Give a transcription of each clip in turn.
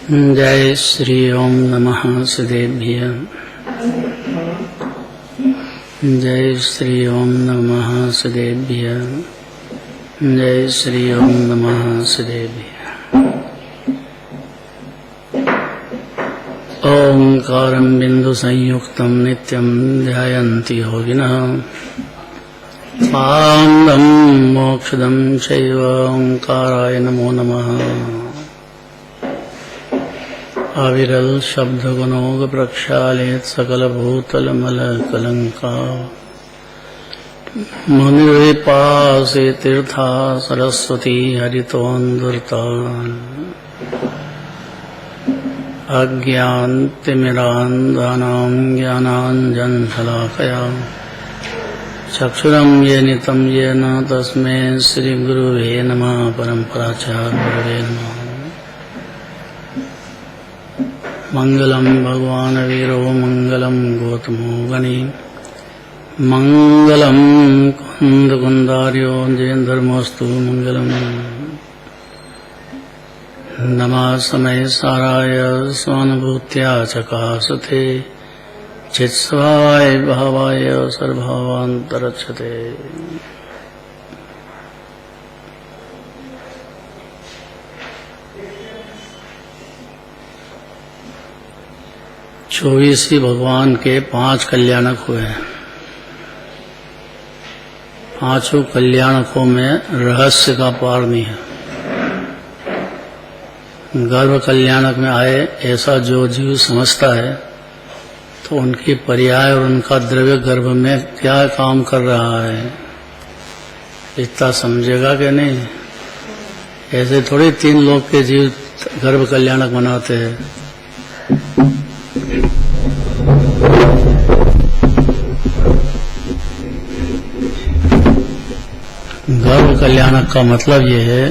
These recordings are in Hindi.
जय श्री ओम नमः सदेभ्य। जय श्री ओम नमः सदेभ्य। जय श्री ओम नमः सदेभ्य। ओंकारं बिंदु संयुक्तं नित्यं ध्यायन्ति योगिनः स्वांगं मोक्षदं चैव ओंकाराय नमो नमः। अविरल शब्द गुणोग प्रक्षालित सकल भूतल मल कलंका मुनिर्विपासे तीर्था सरस्वती हरितोन्दुरतान अज्ञानतिमिरान्धानां ज्ञानाञ्जनशलाकया चक्षुरं येनितं येन तस्मै श्रीगुरुवे नमः। परम्पराचार्य नमः। मंगलम भगवान वीरो मंगलम गौतमो गणी मंगलम कुंद कुंदार्यो जैन धर्मोस्तु मंगलम। नमः समय साराय स्वानुभूत्या चकासते चित्स्वाय भावाय सर्वभावान्तरक्षते। 24 भगवान के 5 कल्याणक हुए हैं। 5 कल्याणकों में रहस्य का पार नहीं है। गर्भ कल्याणक में आए ऐसा जो जीव समझता है तो उनकी पर्याय और उनका द्रव्य गर्भ में क्या काम कर रहा है इतना समझेगा कि नहीं। ऐसे थोड़ी 3 लोग के जीव गर्भ कल्याणक बनाते हैं। गर्भ कल्याणक का मतलब ये है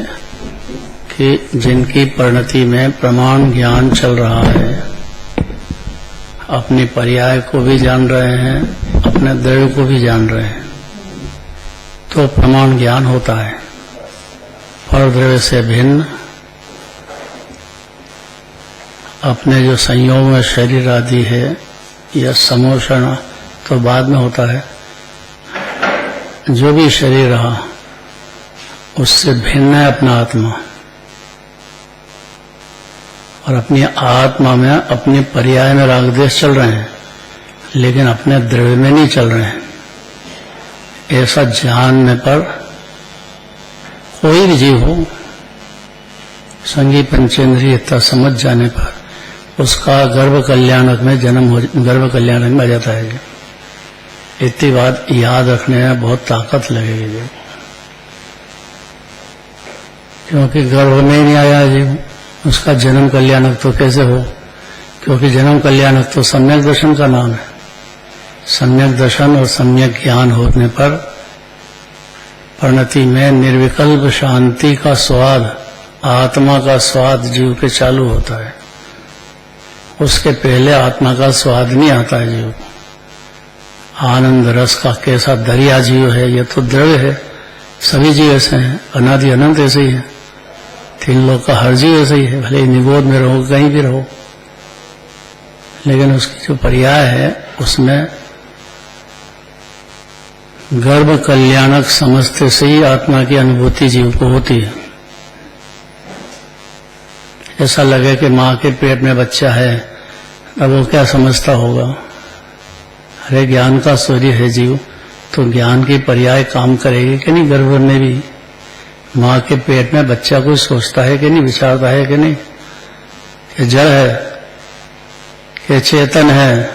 कि जिनकी परिणति में प्रमाण ज्ञान चल रहा है, अपनी पर्याय को भी जान रहे हैं, अपने द्रव्य को भी जान रहे हैं, तो प्रमाण ज्ञान होता है। पर द्रव्य से भिन्न अपने जो संयोग में शरीर आदि है या समोषण तो बाद में होता है। जो भी शरीर रहा उससे भिन्न है अपना आत्मा, और अपनी आत्मा में अपने पर्याय में राग द्वेष चल रहे हैं, लेकिन अपने द्रव्य में नहीं चल रहे हैं। ऐसा जानने पर कोई भी जीव हो, संगी पंचेंद्रिय इतना समझ जाने पर उसका गर्भ कल्याणक में जन्म हो, गर्भ कल्याणक में आ जाता है। इतनी बात याद रखने में बहुत ताकत लगेगी, क्योंकि गर्भ में नहीं आया जीव, उसका जन्म कल्याणक तो कैसे हो? क्योंकि जन्म कल्याणक तो सम्यक दर्शन का नाम है। सम्यक दर्शन और सम्यक ज्ञान होने पर परिणति में निर्विकल्प शांति का स्वाद, आत्मा का स्वाद जीव पे चालू होता है। उसके पहले आत्मा का स्वाद नहीं आता है जीव। आनंद रस का कैसा दरिया जीव है, ये तो द्रव्य है। सभी जीव ऐसे हैं, अनादि अनंत ऐसे ही है। 3 लोग का हर जीव ऐसे ही है, भले निगोद में रहो कहीं भी रहो, लेकिन उसकी जो पर्याय है उसमें गर्भ कल्याणक समझते से ही आत्मा की अनुभूति जीव को होती है। ऐसा लगे कि माँ के पेट में बच्चा है, अब वो क्या समझता होगा? अरे ज्ञान का सूर्य है जीव, तो ज्ञान की पर्याय काम करेगी कि नहीं? गर्भ में भी माँ के पेट में बच्चा कुछ सोचता है कि नहीं, विचारता है कि नहीं, कि जड़ है कि चेतन है?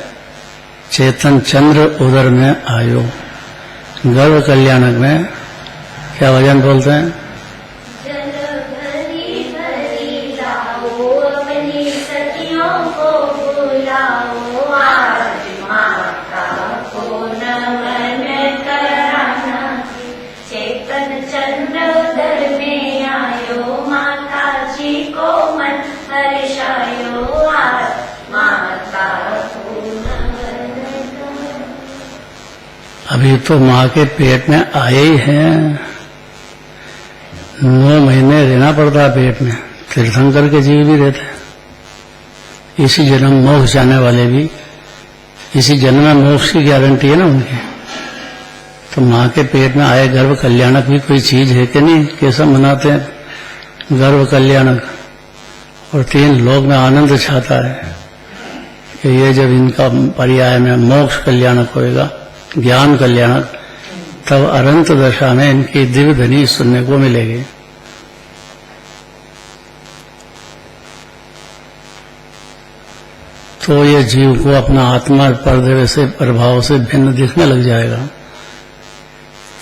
चेतन चंद्र उदर में आयो। गर्भ कल्याणक में क्या भजन बोलते हैं? अभी तो माँ के पेट में आए ही हैं, 9 महीने रहना पड़ता है पेट में। तीर्थंकर के जीव भी रहते हैं। इसी जन्म मोक्ष जाने वाले भी इसी जन्म में मोक्ष की गारंटी है ना उनकी। तो माँ के पेट में आए गर्भ कल्याणक भी कोई चीज है कि नहीं? कैसा मनाते हैं गर्भ कल्याणक, और 3 लोक में आनंद छाता है कि ये जब इनका पर्याय में मोक्ष कल्याणक होएगा, ज्ञान कल्याणक, तब अनंत दशा में इनकी दिव्य ध्वनि सुनने को मिलेगी। तो ये जीव को अपना आत्मा पर्दे से प्रभाव से भिन्न दिखने लग जाएगा।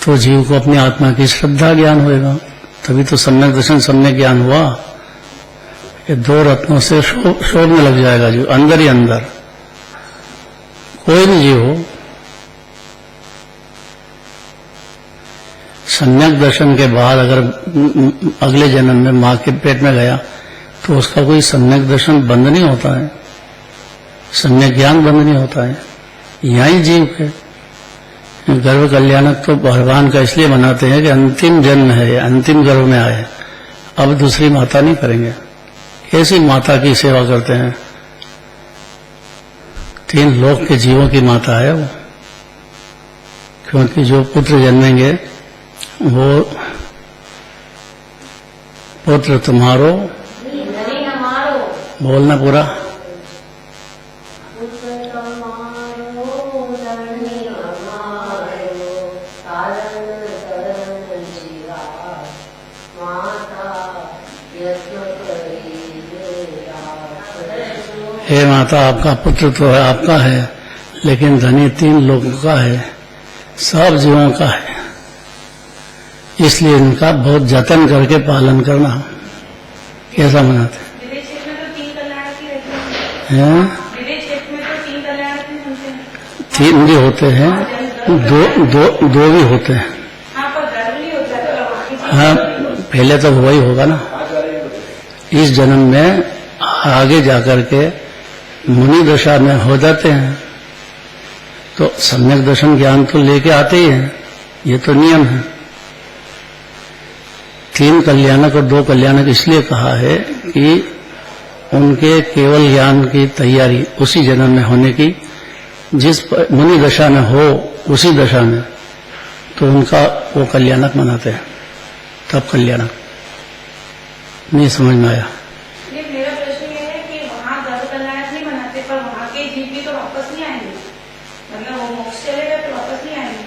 तो जीव को अपनी आत्मा की श्रद्धा ज्ञान होएगा, तभी तो सम्यक दर्शन सम्यक ज्ञान हुआ। ये 2 रत्नों से शोभने लग जाएगा जीव, अंदर ही अंदर। कोई भी जीव हो, सम्यक दर्शन के बाद अगर अगले जन्म में माँ के पेट में गया तो उसका कोई सम्यक दर्शन बंद नहीं होता है, सम्यक ज्ञान बंद नहीं होता है। यही जीव के गर्भ कल्याणक तो भगवान का इसलिए मनाते हैं कि अंतिम जन्म है, अंतिम गर्भ में आए, अब दूसरी माता नहीं करेंगे। ऐसी माता की सेवा करते हैं, 3 लोक के जीवों की माता है वो। क्योंकि जो पुत्र जन्मेंगे वो पुत्र तुम्हारो, बोलना पूरा, हे माता आपका पुत्र तो है, आपका है, लेकिन धनी 3 लोगों का है, सब जीवों का है, इसलिए इनका बहुत जतन करके पालन करना। कैसा मनाते हैं? 3 भी होते हैं, 2 भी होते हैं। हाँ, पहले तो वही होगा ना, इस जन्म में आगे जाकर के मुनि दशा में हो जाते हैं तो सम्यक दर्शन ज्ञान तो लेके आते ही हैं, ये तो नियम है। 3 कल्याणक और 2 कल्याणक इसलिए कहा है कि उनके केवल ज्ञान की तैयारी उसी जन्म में होने की, जिस मुनि दशा में हो उसी दशा में, तो उनका वो कल्याणक मनाते हैं, तब कल्याणक। नहीं समझ में आया? मेरा प्रश्न ये है कि वहाँ गर्भ कल्याणक नहीं मनाते, पर वहाँ के जीव भी तो वापस नहीं आएंगे, मतलब वो मोक्ष चले गए तो वापस नहीं आएंगे?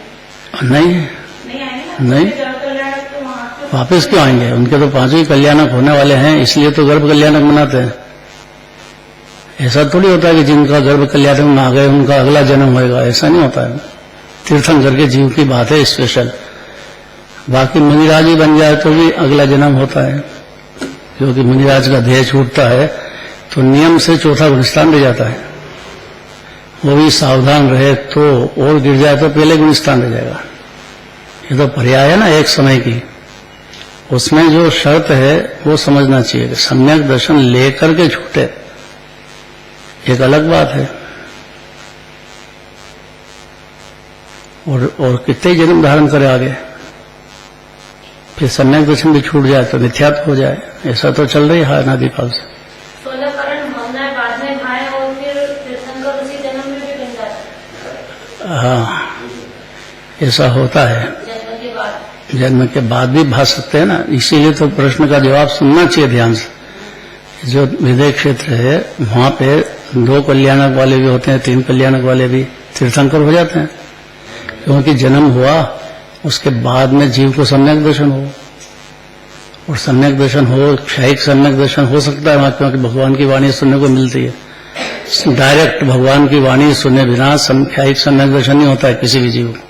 नहीं आएंगे ना? नहीं, गर्भ कल्याणक तो वहाँ वापस क्यों आएंगे? उनके तो 5 ही कल्याणक होने वाले हैं, इसलिए तो गर्भ कल्याणक मनाते हैं। ऐसा थोड़ी होता है कि जिनका गर्भ कल्याणक में आ गए उनका अगला जन्म होएगा, ऐसा नहीं होता है। तीर्थंकर के जीव की बात है स्पेशल। बाकी मुनिराज ही बन जाए तो भी अगला जन्म होता है, क्योंकि मुनिराज का देह छूटता है तो नियम से 4था गुणस्थान रह जाता है। वो भी सावधान रहे तो, और गिर जाए तो पहले गुणस्थान रह जाएगा। ये तो पर्याय है ना एक समय की, उसमें जो शर्त है वो समझना चाहिए कि सम्यक दर्शन लेकर के छूटे, एक अलग बात है। और कितने जन्म धारण करे आगे, फिर सम्यक दर्शन भी छूट जाए तो मिथ्यात्व हो जाए। ऐसा तो चल रही है अनादिकाल से। हाँ, ऐसा होता है, जन्म के बाद भी भाग सकते हैं ना। इसीलिए तो प्रश्न का जवाब सुनना चाहिए ध्यान से। जो विदेह क्षेत्र है वहां पे 2 कल्याणक वाले भी होते हैं, 3 कल्याणक वाले भी तीर्थंकर हो जाते हैं, क्योंकि जन्म हुआ उसके बाद में जीव को सम्यक दर्शन हो, और सम्यक दर्शन हो, क्षयिक सम्यक दर्शन हो सकता है वहां, क्योंकि भगवान की वाणी सुनने को मिलती है। डायरेक्ट भगवान की वाणी सुने बिना क्षयिक सम्यक दर्शन नहीं होता है किसी भी जीव को,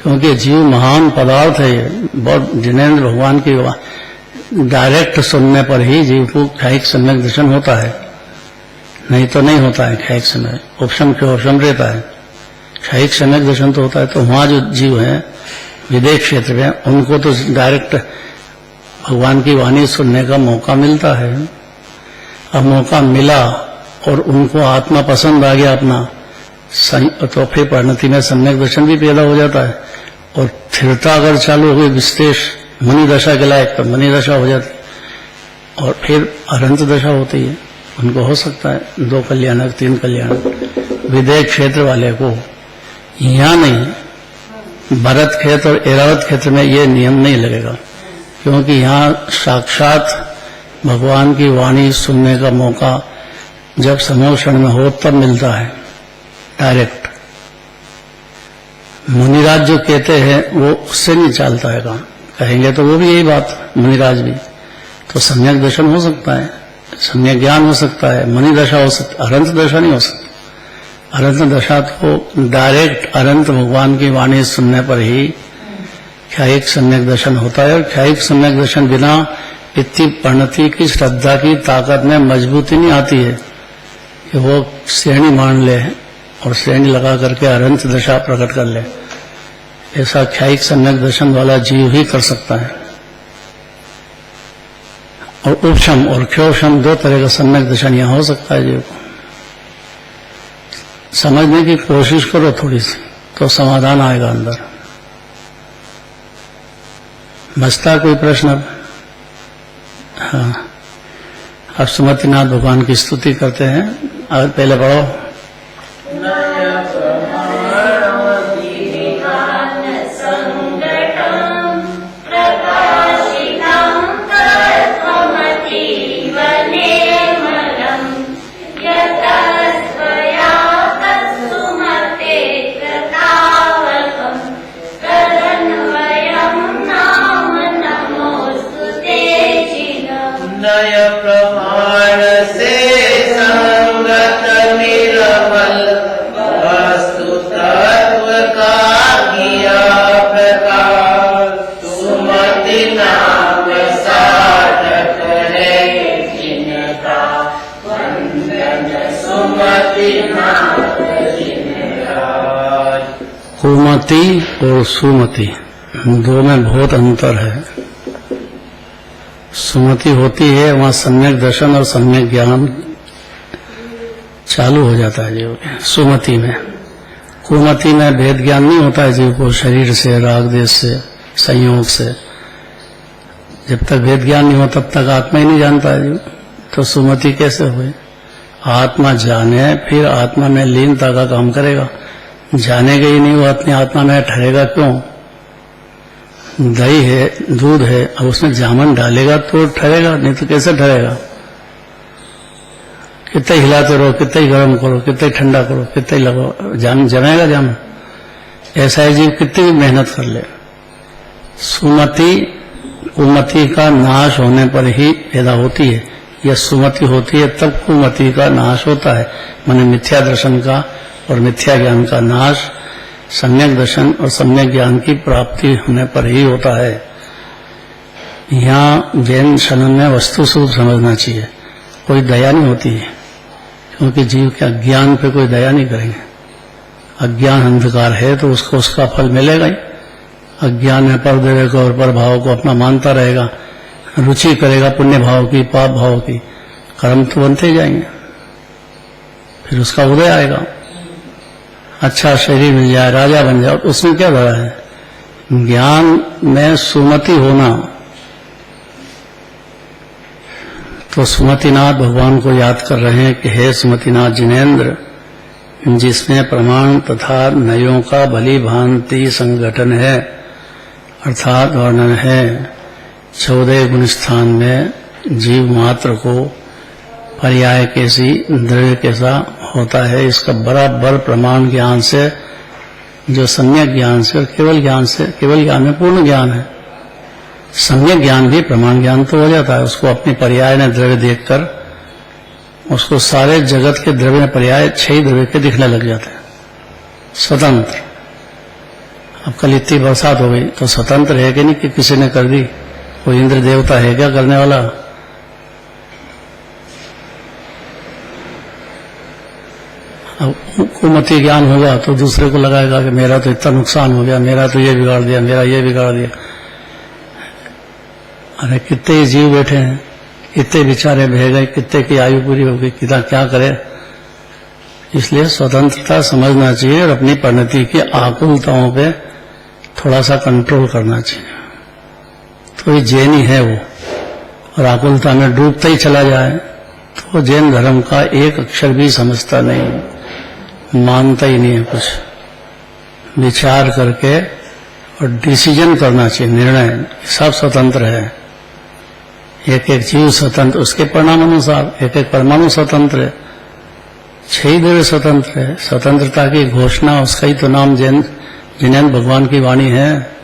क्योंकि जीव महान पदार्थ है, बहुत जिनेंद्र भगवान की डायरेक्ट सुनने पर ही जीव को क्षयिक सम्यक दर्शन होता है, नहीं तो नहीं होता है। क्षयिक समय उपशम के उपशम रहता है, क्षयिक सम्यक दर्शन तो होता है। तो वहां जो जीव हैं विदेह क्षेत्र में, उनको तो डायरेक्ट भगवान की वाणी सुनने का मौका मिलता है। अब मौका मिला और उनको आत्मा पसंद आ गया अपना, तो फिर परिणति में सम्यक दर्शन भी पैदा हो जाता है, और स्थिरता अगर चालू हो गई विशेष मुनि दशा के लायक, तो मुनि दशा हो जाती है, और फिर अनंत दशा होती है। उनको हो सकता है 2 कल्याणक 3 कल्याणक। विदेह क्षेत्र वाले को यहाँ नहीं, भरत क्षेत्र और ऐरावत क्षेत्र में ये नियम नहीं लगेगा, क्योंकि यहाँ साक्षात भगवान की वाणी सुनने का मौका जब समोक्षण में हो तब मिलता है डायरेक्ट। मुनिराज जो कहते हैं वो उससे नहीं चालता है काम, कहेंगे तो वो भी यही बात, मुनिराज भी। तो सम्यक दर्शन हो सकता है, सम्यक ज्ञान हो सकता है, मुनि दशा हो सकती, अनंत दशा नहीं हो सकती। अनंत दशा तो डायरेक्ट अनंत भगवान की वाणी सुनने पर ही ख्यायिक सम्यक दर्शन होता है। और ख्यायिक सम्यक दर्शन बिना इतनी परिणति की, श्रद्धा की ताकत में मजबूती नहीं आती है कि वो श्रेणी मान ले और श्रेणी लगा करके अनंत दशा प्रकट कर ले। ऐसा ख्यायिक सम्यक दर्शन वाला जीव ही कर सकता है। और उपशम और क्षोभशम 2 तरह का सम्यक दर्शन यहाँ हो सकता है जीव को। समझने की कोशिश करो थोड़ी सी तो समाधान आएगा अंदर। बचता कोई प्रश्न अब? हाँ, अब सुमतिनाथ भगवान की स्तुति करते हैं। अब पहले पढ़ो। प्रमाण से संगत निर्मल, वस्तु तत्व का किया प्रकाश। सुमति नाम साधक है जिनका, वंदन सुमति नाम जिनका। कुमति और सुमति 2 में बहुत अंतर है। सुमति होती है वहां सम्यक दर्शन और सम्यक ज्ञान चालू हो जाता है जीव के। सुमति में, कुमति में भेद ज्ञान नहीं होता है जीव को, शरीर से, राग देश से, संयोग से। जब तक भेद ज्ञान नहीं हो तब तक आत्मा ही नहीं जानता है जीव। तो सुमति कैसे हुई? आत्मा जाने फिर आत्मा में लीनता का काम करेगा। जानेगा ही नहीं वो अपनी आत्मा में, ठहरेगा क्यों? दही है, दूध है, अब उसमें जामन डालेगा तो ठहरेगा, नहीं तो कैसे ठहरेगा? कितने हिलाते रहो, कितने गर्म करो, कितने ठंडा करो, कितने लगाओ, जमेगा जामन। ऐसा है जीव कितनी भी मेहनत कर ले। सुमति कुमति का नाश होने पर ही पैदा होती है। यह सुमति होती है तब कुमति का नाश होता है, माने मिथ्या दर्शन का और मिथ्या ज्ञान का नाश सम्यक दर्शन और सम्यक ज्ञान की प्राप्ति होने पर ही होता है। यहाँ जैन शनन में वस्तु स्वरूप समझना चाहिए, कोई दया नहीं होती है, क्योंकि जीव के अज्ञान पे कोई दया नहीं करेंगे। अज्ञान अंधकार है तो उसको उसका फल मिलेगा ही। अज्ञान में पर देवे को और पर भाव को अपना मानता रहेगा, रुचि करेगा पुण्य भाव की, पाप भाव की, कर्म तो बनते जाएंगे, फिर उसका उदय आएगा। अच्छा शरीर मिल जाए, राजा बन जाए, उसमें क्या बड़ा है? ज्ञान में सुमति होना। तो सुमतिनाथ भगवान को याद कर रहे हैं कि हे सुमतिनाथ जिनेन्द्र, जिसमें प्रमाण तथा नयों का भली भांति संगठन है, अर्थात वर्णन है। 14 गुण स्थान में जीव मात्र को पर्याय कैसी, द्रव्य कैसा होता है, इसका बराबर प्रमाण ज्ञान से, जो सम्यक ज्ञान से और केवल ज्ञान से, केवल ज्ञान में पूर्ण ज्ञान है। सम्यक ज्ञान भी प्रमाण ज्ञान तो हो जाता है, उसको अपनी पर्याय ने द्रव्य देखकर उसको सारे जगत के द्रव्य में पर्याय 6 द्रव्य के दिखने लग जाते हैं स्वतंत्र। अब कल इतनी बरसात हो गई तो स्वतंत्र है कि नहीं कि किसी ने कर दी? कोई इंद्र देवता है क्या करने वाला? अब कुमति ज्ञान होगा तो दूसरे को लगाएगा कि मेरा तो इतना नुकसान हो गया, मेरा तो ये बिगाड़ दिया, मेरा ये बिगाड़ दिया। अरे कितने जीव बैठे हैं, कितने बेचारे बह गए, कितने की आयु पूरी हो गई, कितना क्या करे। इसलिए स्वतंत्रता समझना चाहिए और अपनी परिणति की आकुलताओं पे थोड़ा सा कंट्रोल करना चाहिए। तो ये जैनी है वो, और आकुलता में डूबता ही चला जाए वो जैन धर्म का एक अक्षर भी समझता नहीं, मानता ही नहीं है कुछ। विचार करके और डिसीजन करना चाहिए, निर्णय, सब स्वतंत्र है। एक एक जीव स्वतंत्र, उसके परिणाम अनुसार एक एक परमाणु स्वतंत्र है, 6 द्रव्य स्वतंत्र है। स्वतंत्रता की घोषणा, उसका ही तो नाम जिनेंद्र भगवान की वाणी है।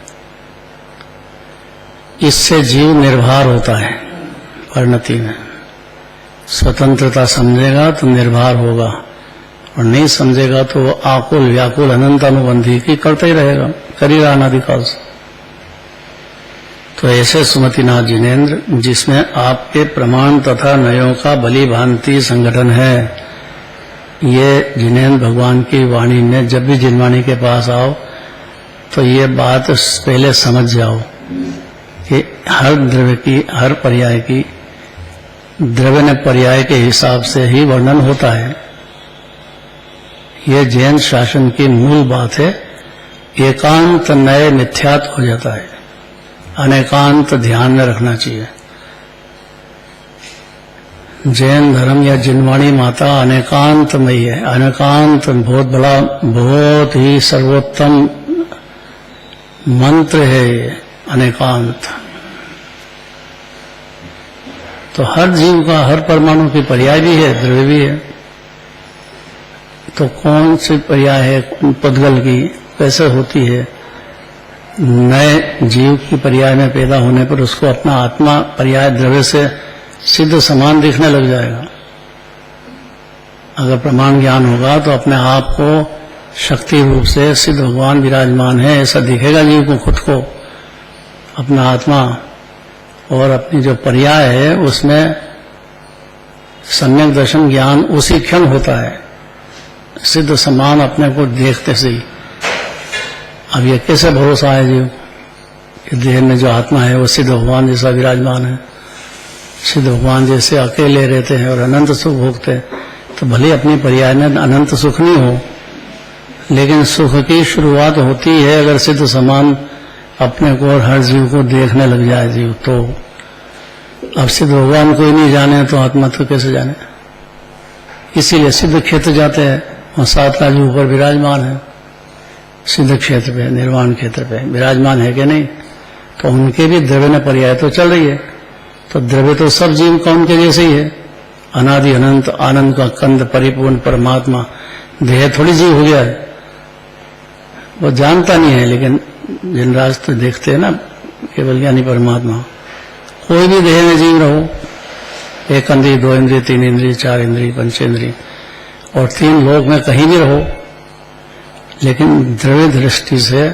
इससे जीव निर्भर होता है परिणति में। स्वतंत्रता समझेगा तो निर्भर होगा, और नहीं समझेगा तो आकुल व्याकुल अनंत अनुबंधी की करता ही रहेगा, कर ही रहा अनादिकाल से। तो ऐसे सुमतिनाथ जिनेन्द्र, जिसमें आपके प्रमाण तथा नयों का भली भांति संगठन है, ये जिनेन्द्र भगवान की वाणी में जब भी जिनवाणी के पास आओ तो ये बात पहले समझ जाओ कि हर द्रव्य की, हर पर्याय की, द्रव्य ने पर्याय के हिसाब से ही वर्णन होता है। यह जैन शासन की मूल बात है। एकांत नए मिथ्यात्व हो जाता है, अनेकांत ध्यान में रखना चाहिए। जैन धर्म या जिनवाणी माता अनेकांतमयी है। अनेकांत बहुत बड़ा, बहुत ही सर्वोत्तम मंत्र है ये अनेकांत। तो हर जीव का, हर परमाणु की पर्याय भी है, द्रव्य भी है। तो कौन सी पर्याय है पदगल की, कैसे होती है? नए जीव की पर्याय में पैदा होने पर उसको अपना आत्मा पर्याय द्रव्य से सिद्ध समान दिखने लग जाएगा। अगर प्रमाण ज्ञान होगा तो अपने आप को शक्ति रूप से सिद्ध भगवान विराजमान है ऐसा दिखेगा जीव को, खुद को, अपना आत्मा। और अपनी जो पर्याय है उसमें सम्यक दर्शन ज्ञान उसी क्षण होता है, सिद्ध समान अपने को देखते से ही। अब ये कैसे भरोसा है जीव कि देह में जो आत्मा है वो सिद्ध भगवान जैसा विराजमान है, सिद्ध भगवान जैसे अकेले रहते हैं और अनंत सुख भोगते हैं। तो भले अपनी पर्याय में अनंत सुख नहीं हो, लेकिन सुख की शुरुआत होती है अगर सिद्ध समान अपने को और हर जीव को देखने लग जाए जीव। तो अब सिद्ध भगवान कोई नहीं जाने तो आत्मा तो कैसे जाने? इसीलिए सिद्ध क्षेत्र जाते हैं, वहां 7 राजू ऊपर विराजमान है, सिद्ध क्षेत्र पे, निर्वाण क्षेत्र पे विराजमान है कि नहीं? तो उनके भी द्रव्य ने पर्याय तो चल रही है। तो द्रव्य तो सब जीव का उनके जैसे ही है, अनादि अनंत आनंद का कंद परिपूर्ण परमात्मा। देह थोड़ी जीव हो गया है, वो जानता नहीं है, लेकिन जिन रास्ते देखते हैं ना केवल ज्ञानी परमात्मा। कोई भी देह में जीव रहो, 1 इंद्रिय 2 इंद्रिय 3 इंद्रिय 4 इंद्रिय 5 इंद्रिय और 3 लोक में कहीं भी रहो, लेकिन द्रव्य दृष्टि से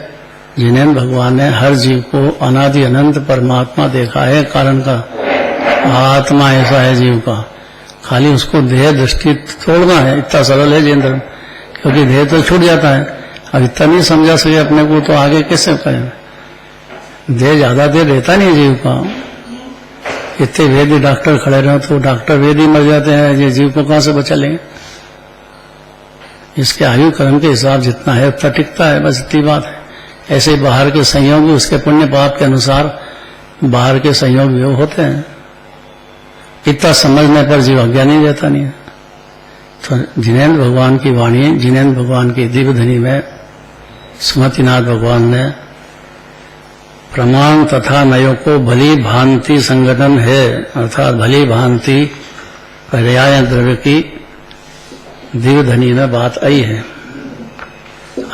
जिनेन्द्र भगवान ने हर जीव को अनादि अनंत परमात्मा देखा है। कारण का आत्मा ऐसा है जीव का, खाली उसको देह दृष्टि तोड़ना है। इतना सरल है जैन धर्म, क्योंकि देह तो छूट जाता है। अब इतना नहीं समझा सके अपने को तो आगे कैसे करें? देह ज्यादा देर रहता नहीं जीव का। इतने वेदी डॉक्टर खड़े रहो तो डॉक्टर वेदी मर जाते हैं, ये जीव को कहां से बचा लेंगे? इसके आयु कर्म के हिसाब जितना है उतना टिकता है, बस इतनी बात है। ऐसे बाहर के संयोग भी उसके पुण्य पाप के अनुसार बाहर के संयोग भी होते हैं। इतना समझने पर जीव अज्ञानी रहता नहीं है। तो जिनेन्द्र भगवान की वाणी, जिनेन्द्र भगवान की दिव्य ध्वनि में सुमतिनाथ भगवान ने प्रमाण तथा नयों को भली भांति संगठन है, अर्थात भली भांति पर्याय द्रव्य की दिव्य ध्वनि में बात आई है।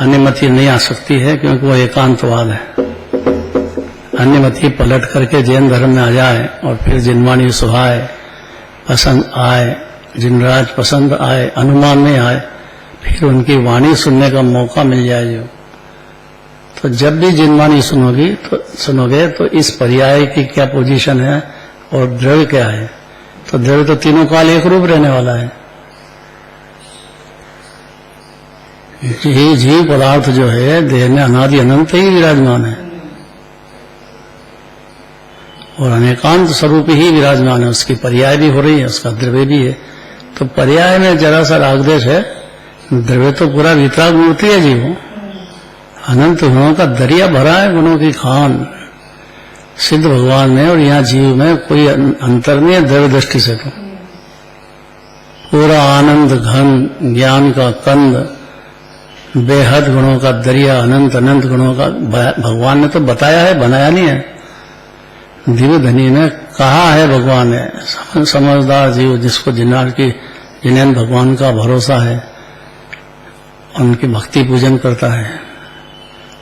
अन्यमति नहीं आ सकती है, क्योंकि वो एकांतवाद है। अन्यमति पलट करके जैन धर्म में आ जाए और फिर जिनवाणी सुहाए, पसंद आए, जिनराज पसंद आए, अनुमान में आए, फिर उनकी वाणी सुनने का मौका मिल जाए जो। तो जब भी जिनवाणी सुनोगे तो इस पर्याय की क्या पोजीशन है और द्रव्य क्या है। तो द्रव्य तो तीनों काल एक रूप रहने वाला है। ये जीव पदार्थ जो है देह में अनादि अनंत ही विराजमान है और अनेकांत स्वरूप ही विराजमान है। उसकी पर्याय भी हो रही है, उसका द्रव्य भी है। तो पर्याय में जरा सा रागदेश है, द्रव्य तो पूरा वितराग मूर्ति है जीव। अनंत गुणों का दरिया भरा है, गुणों की खान सिद्ध भगवान में, और यहाँ जीव में कोई अंतर नहीं है द्रव्य दृष्टि से। तो पूरा आनंद घन, ज्ञान का कंद, बेहद गुणों का दरिया, अनंत अनंत गुणों का भगवान ने तो बताया है, बनाया नहीं है। दिव्य धनी में कहा है भगवान ने, समझदार जीव जिसको जिन्हें भगवान का भरोसा है, उनकी भक्ति पूजन करता है,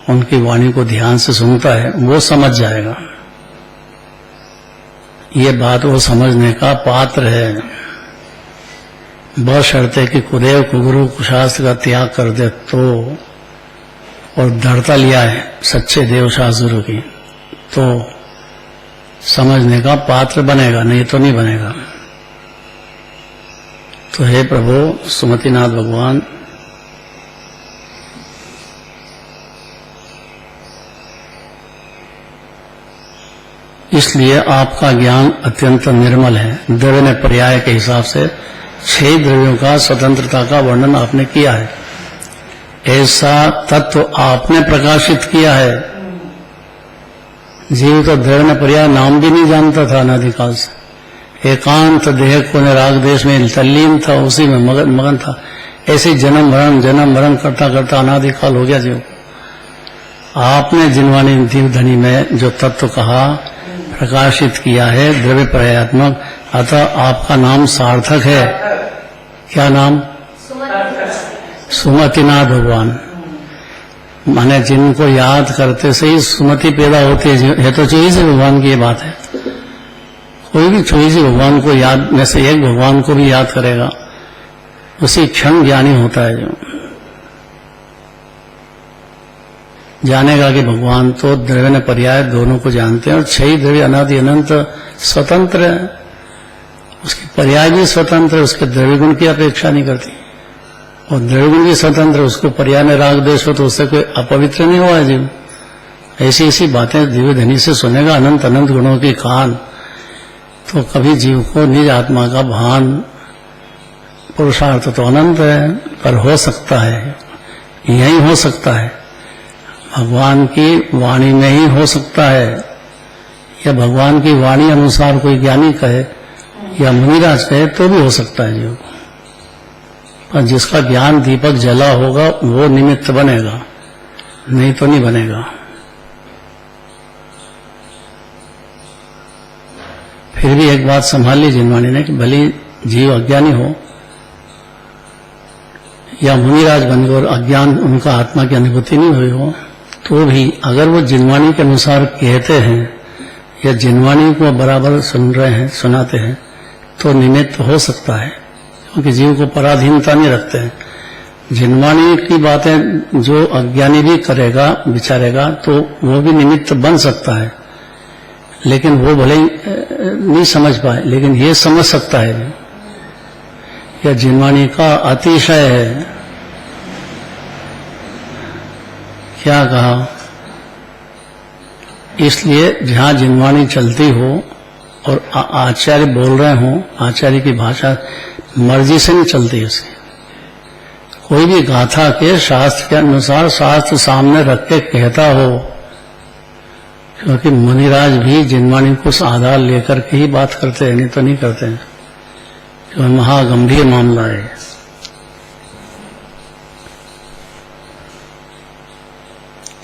उनकी वाणी को ध्यान से सुनता है, वो समझ जाएगा। ये बात वो समझने का पात्र है। बशर्ते है कि कुदेव कुगुरु कुशास्त्र का त्याग कर दे तो, और दृढ़ता लिया है सच्चे देव शास्त्रों की, तो समझने का पात्र बनेगा, नहीं तो नहीं बनेगा। तो हे प्रभु सुमतिनाथ भगवान, इसलिए आपका ज्ञान अत्यंत निर्मल है। द्रव्य ने पर्याय के हिसाब से 6 द्रव्यों का स्वतंत्रता का वर्णन आपने किया है। ऐसा तत्व आपने प्रकाशित किया है। जीव तो द्रव्य ने पर्याय नाम भी नहीं जानता था अनादिकाल से। एकांत देह को राग देश में तल्लीन था, उसी में मगन था। ऐसे जन्म मरण करता करता अनादिकाल हो गया जीव। आपने जिनवाणी दिव्य धनी में जो तत्व कहा, प्रकाशित किया है द्रव्य पर्यायात्मक, अतः आपका नाम सार्थक है। क्या नाम? सुमतिनाथ भगवान। माने जिनको याद करते से ही सुमति पैदा होती है तो चाहिए से भगवान की ये बात है। कोई भी छोटी सी भगवान को याद में से एक भगवान को भी याद करेगा, उसी क्षण ज्ञानी होता है। जो जानेगा कि भगवान तो द्रव्य ने पर्याय दोनों को जानते हैं, और 6 द्रव्य अनादि अनंत स्वतंत्र है। उसकी पर्याय भी स्वतंत्र है, उसके द्रव्य गुण की अपेक्षा नहीं करती, और द्रव्य गुण भी स्वतंत्र है। उसको पर्याय में राग देश हो तो उससे कोई अपवित्र नहीं हुआ है जीव। ऐसी ऐसी बातें दिव्य धनी से सुनेगा, अनंत अनंत गुणों की खान, तो कभी जीव को निज आत्मा का भान। पुरुषार्थ तो अनंत है, पर हो सकता है, यही हो सकता है, भगवान की वाणी में ही हो सकता है, या भगवान की वाणी अनुसार कोई ज्ञानी कहे या मुनिराज कहे तो भी हो सकता है जीव। पर जिसका ज्ञान दीपक जला होगा वो निमित्त बनेगा, नहीं तो नहीं बनेगा। फिर भी एक बात संभाल ली जिनवाणी ने कि भले जीव अज्ञानी हो या मुनिराज बन गए और अज्ञान उनका आत्मा की अनुभूति नहीं हुई हो, तो भी अगर वो जिनवाणी के अनुसार कहते हैं या जिनवाणी को बराबर सुन रहे हैं, सुनाते हैं, तो निमित्त हो सकता है, क्योंकि जीव को पराधीनता नहीं रखते हैं। जिनवाणी की बातें जो अज्ञानी भी करेगा, विचारेगा, तो वो भी निमित्त बन सकता है, लेकिन वो भले नहीं समझ पाए, लेकिन ये समझ सकता है। यह जिनवाणी का अतिशय है। क्या कहा? इसलिए जहां जिनवाणी चलती हो और आचार्य बोल रहे हो, आचार्य की भाषा मर्जी से नहीं चलती है उसकी। कोई भी गाथा के शास्त्र के अनुसार शास्त्र सामने रख के कहता हो, क्योंकि मुनिराज भी जिनवाणी को आधार लेकर के ही बात करते हैं, नहीं तो नहीं करते हैं, क्योंकि महागंभीर मामला है।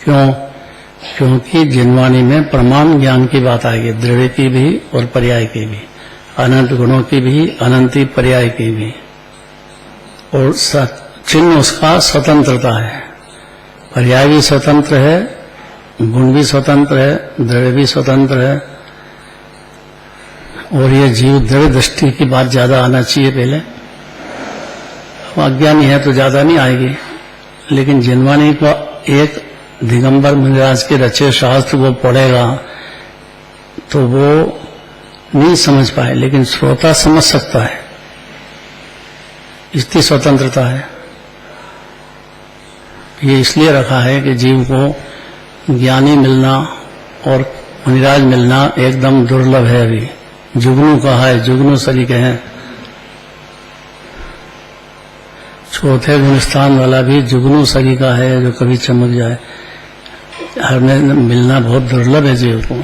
क्यों? क्योंकि जिनवाणी में प्रमाण ज्ञान की बात आएगी, द्रव्य की भी और पर्याय की भी, अनंत गुणों की भी, अनंती पर्याय की भी, और चिन्ह उसका स्वतंत्रता है। पर्याय भी स्वतंत्र है, गुण भी स्वतंत्र है, द्रव्य भी स्वतंत्र है। और ये जीव द्रव्य दृष्टि की बात ज्यादा आना चाहिए पहले। अज्ञानी है तो ज्यादा नहीं आएगी, लेकिन जिनवाणी को एक दिगंबर मुनिराज के रचे शास्त्र को पढ़ेगा तो वो नहीं समझ पाए, लेकिन श्रोता समझ सकता है। इसकी स्वतंत्रता है। ये इसलिए रखा है कि जीव को ज्ञानी मिलना और मुनिराज मिलना एकदम दुर्लभ है। अभी जुगनू कहा है, जुगनू सरीके हैं। चौथे गुणस्थान वाला भी जुगनू सरी का है, जो कभी चमक जाए। हर में मिलना बहुत दुर्लभ है जीव को,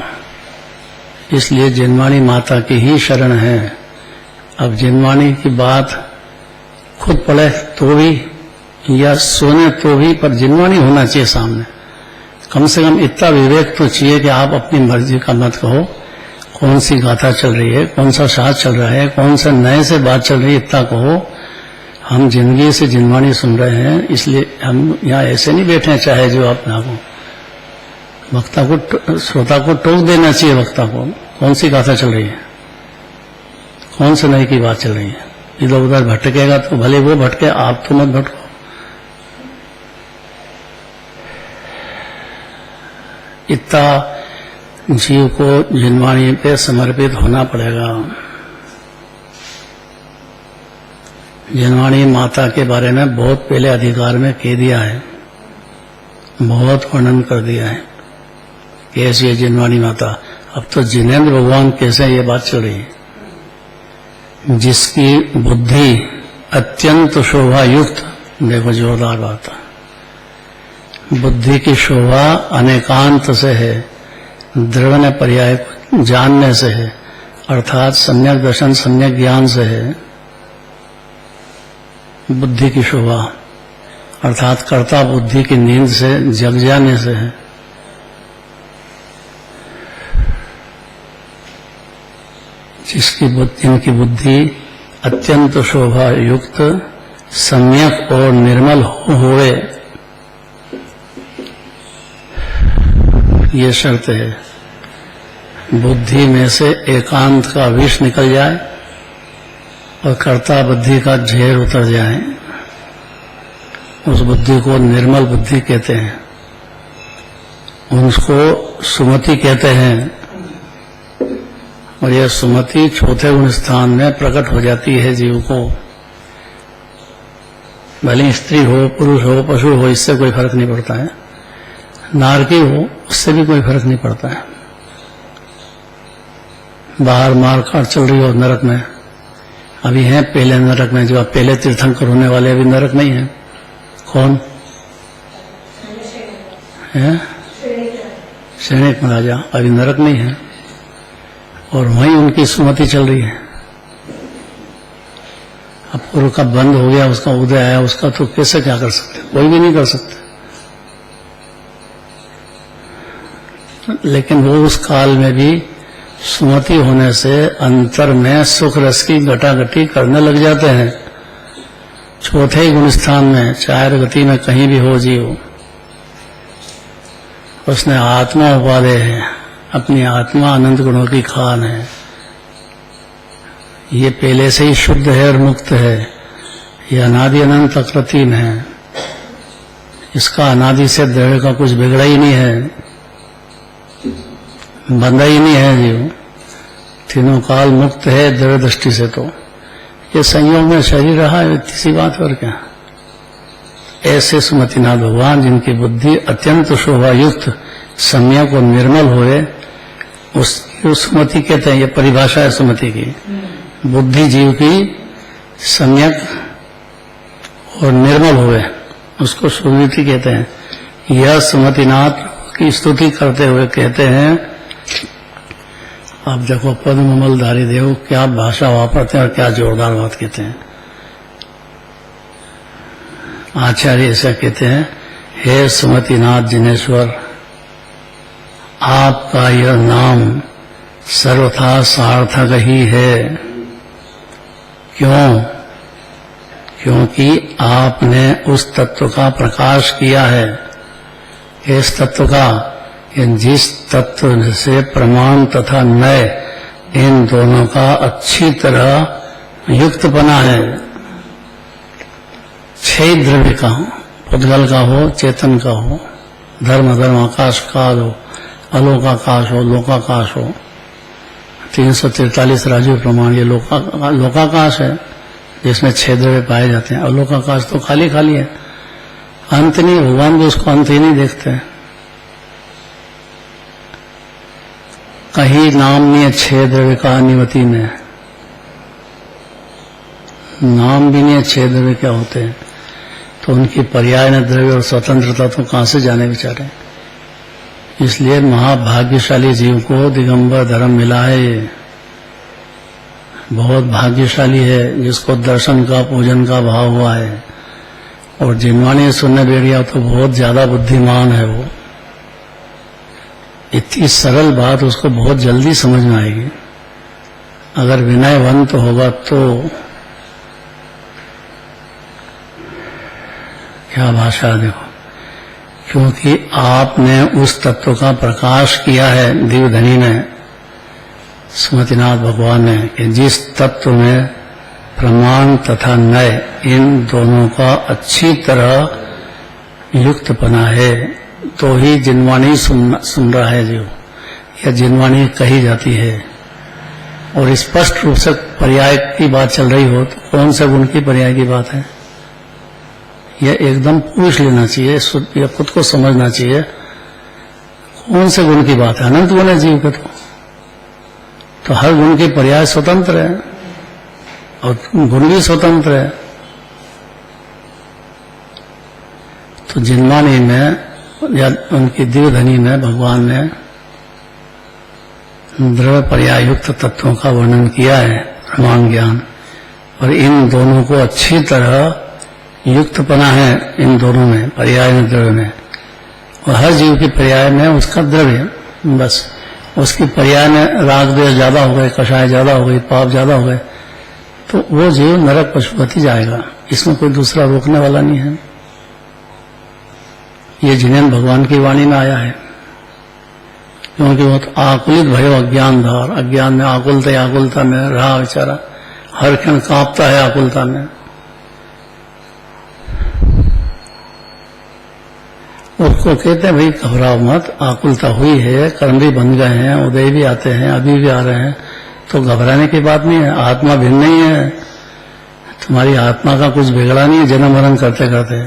इसलिए जिनवाणी माता की ही शरण है। अब जिनवाणी की बात खुद पढ़े तो भी या सुने तो भी, पर जिनवाणी होना चाहिए सामने। कम से कम इतना विवेक तो चाहिए कि आप अपनी मर्जी का मत कहो कौन सी गाथा चल रही है, कौन सा शास्त्र चल रहा है, कौन सा नए से बात चल रही है, इतना कहो। हम जिंदगी से जिनवाणी सुन रहे हैं, इसलिए हम यहाँ ऐसे नहीं बैठे हैं चाहे जो आप ना हो। वक्ता को, श्रोता को टोक देना चाहिए वक्ता को, कौन सी गाथा चल रही है, कौन से नए की बात चल रही है। इधर उधर भटकेगा तो भले वो भटके, आप तो मत भटको। इतना जीव को जिनवाणी पे समर्पित होना पड़ेगा। जिनवाणी माता के बारे में बहुत पहले अधिकार में कह दिया है, बहुत वर्णन कर दिया है कैसी है जिनवाणी माता। अब तो जिनेंद्र भगवान कैसे ये बात चल रही है। जिसकी बुद्धि अत्यंत शोभा युक्त, देखो जोरदार बात है, बुद्धि की शोभा अनेकांत से है, दृढ़ ने पर्याय जानने से है, अर्थात सम्यक दर्शन सम्यक ज्ञान से है। बुद्धि की शोभा अर्थात कर्ता बुद्धि की नींद से जग जाने से है। जिनकी बुद्धि अत्यंत शोभा युक्त सम्यक और निर्मल होवे, ये शर्त है। बुद्धि में से एकांत का विष निकल जाए और कर्ता बुद्धि का झेर उतर जाए, उस बुद्धि को निर्मल बुद्धि कहते हैं, उसको सुमति कहते हैं। और यह सुमति चौथे गुण स्थान में प्रकट हो जाती है जीव को। भले स्त्री हो, पुरुष हो, पशु हो, इससे कोई फर्क नहीं पड़ता है। नारकी हो, उससे भी कोई फर्क नहीं पड़ता है। बाहर मार काट चल रही हो नरक में, अभी हैं पहले नरक में, जो पहले तीर्थंकर होने वाले अभी नरक नहीं है। कौन है? सैनिक महाराजा अभी नरक नहीं है, और वहीं उनकी सुमति चल रही है। अब पूर्व का बंद हो गया, उसका उदय आया, उसका तो कैसे क्या कर सकते, कोई भी नहीं कर सकते। लेकिन वो उस काल में भी सुमति होने से अंतर में सुख रस की गटागटी करने लग जाते हैं। चौथे ही गुण स्थान में, चार गति में कहीं भी हो जीव, उसने आत्मा उपाधे है, अपनी आत्मा अनंत गुणों की खान है। ये पहले से ही शुद्ध है और मुक्त है। ये अनादि अनंत अकृत्रिम है, इसका अनादि से दृढ़ का कुछ बिगड़ा ही नहीं है, बंधा ही नहीं है जीव। तीनों काल मुक्त है दृढ़ दृष्टि से। तो ये संयोग में शरीर रहा है, किसी बात पर क्या। ऐसे सुमतिनाथ भगवान जिनकी बुद्धि अत्यंत शोभा युक्त सम्यक और निर्मल होए, उसको सुमति कहते हैं। ये परिभाषा है सुमति की। बुद्धि जीव की सम्यक और निर्मल होए, उसको सुमति कहते हैं। यह सुमतिनाथ की स्तुति करते हुए कहते हैं, आप देखो पद्ममलधारी देव क्या भाषा वापरते हैं और क्या जोरदार बात कहते हैं। आचार्य ऐसा कहते हैं, हे सुमतिनाथ जिनेश्वर, आपका यह नाम सर्वथा सार्थक ही है। क्यों? क्योंकि आपने उस तत्व का प्रकाश किया है। इस तत्व का, जिस तत्व से प्रमाण तथा नय इन दोनों का अच्छी तरह युक्त बना है। छह द्रव्य का, पुद्गल का हो, चेतन का हो, धर्म धर्म आकाश काल हो, अलोकाकाश हो, लोकाकाश हो। 343 राजीव प्रमाण ये लोकाकाश है, जिसमें छह द्रव्य पाए जाते हैं। अलोकाकाश तो खाली खाली है, अंत नहीं। भगवान भी उसको अंत ही नहीं देखते। कहीं नाम नहीं है छह द्रव्य का निवती में, नाम भी नहीं है छह द्रव्य क्या होते हैं। तो उनकी पर्याय न द्रव्य और स्वतंत्रता तो कहां से जाने बेचारे। इसलिए महाभाग्यशाली जीव को दिगंबर धर्म मिला है। बहुत भाग्यशाली है जिसको दर्शन का पूजन का भाव हुआ है, और जिनवाणी सुनने बैठ गया तो बहुत ज्यादा बुद्धिमान है वो। इतनी सरल बात उसको बहुत जल्दी समझ में आएगी। अगर विनयवंत होगा तो क्या भाषा देखो, क्योंकि आपने उस तत्व का प्रकाश किया है दिव्यधनी ने, सुमतिनाथ भगवान ने, कि जिस तत्व में प्रमाण तथा नय इन दोनों का अच्छी तरह युक्तपना है, तो ही जिनवाणी सुन रहा है जीव, या जिनवाणी कही जाती है। और स्पष्ट रूप से पर्याय की बात चल रही हो तो कौन से गुण की पर्याय की बात है, यह एकदम पूछ लेना चाहिए, या खुद को समझना चाहिए कौन से गुण की बात है। अनंत गुण है जीव के, तो हर गुण की पर्याय स्वतंत्र है और गुण भी स्वतंत्र है। तो जिनवाणी में या उनकी दिव्यधनी में भगवान ने द्रव्य पर्याय युक्त तत्वों का वर्णन किया है, प्रमाण ज्ञान, और इन दोनों को अच्छी तरह युक्तपना है इन दोनों में, पर्याय में, द्रव्य में। और हर जीव की पर्याय में उसका द्रव्य, बस उसकी पर्याय में राग द्वेष ज्यादा हो गए, कषाय ज्यादा हो गई, पाप ज्यादा हो गए, तो वो जीव नरक पशुपति जाएगा। इसमें कोई दूसरा रोकने वाला नहीं है। ये जिनेन भगवान की वाणी में आया है, क्योंकि वो तो आकुलित भयो अज्ञान धार, अज्ञान में आकुलता में रहा बेचारा, हर क्षण कांपता है आकुलता में। उसको कहते हैं भाई घबराओ मत, आकुलता हुई है, कर्म भी बन गए हैं, उदय भी आते हैं, अभी भी आ रहे हैं, तो घबराने की बात नहीं है। आत्मा भिन्न नहीं है, तुम्हारी आत्मा का कुछ बिगड़ा नहीं है। जन्म मरण करते करते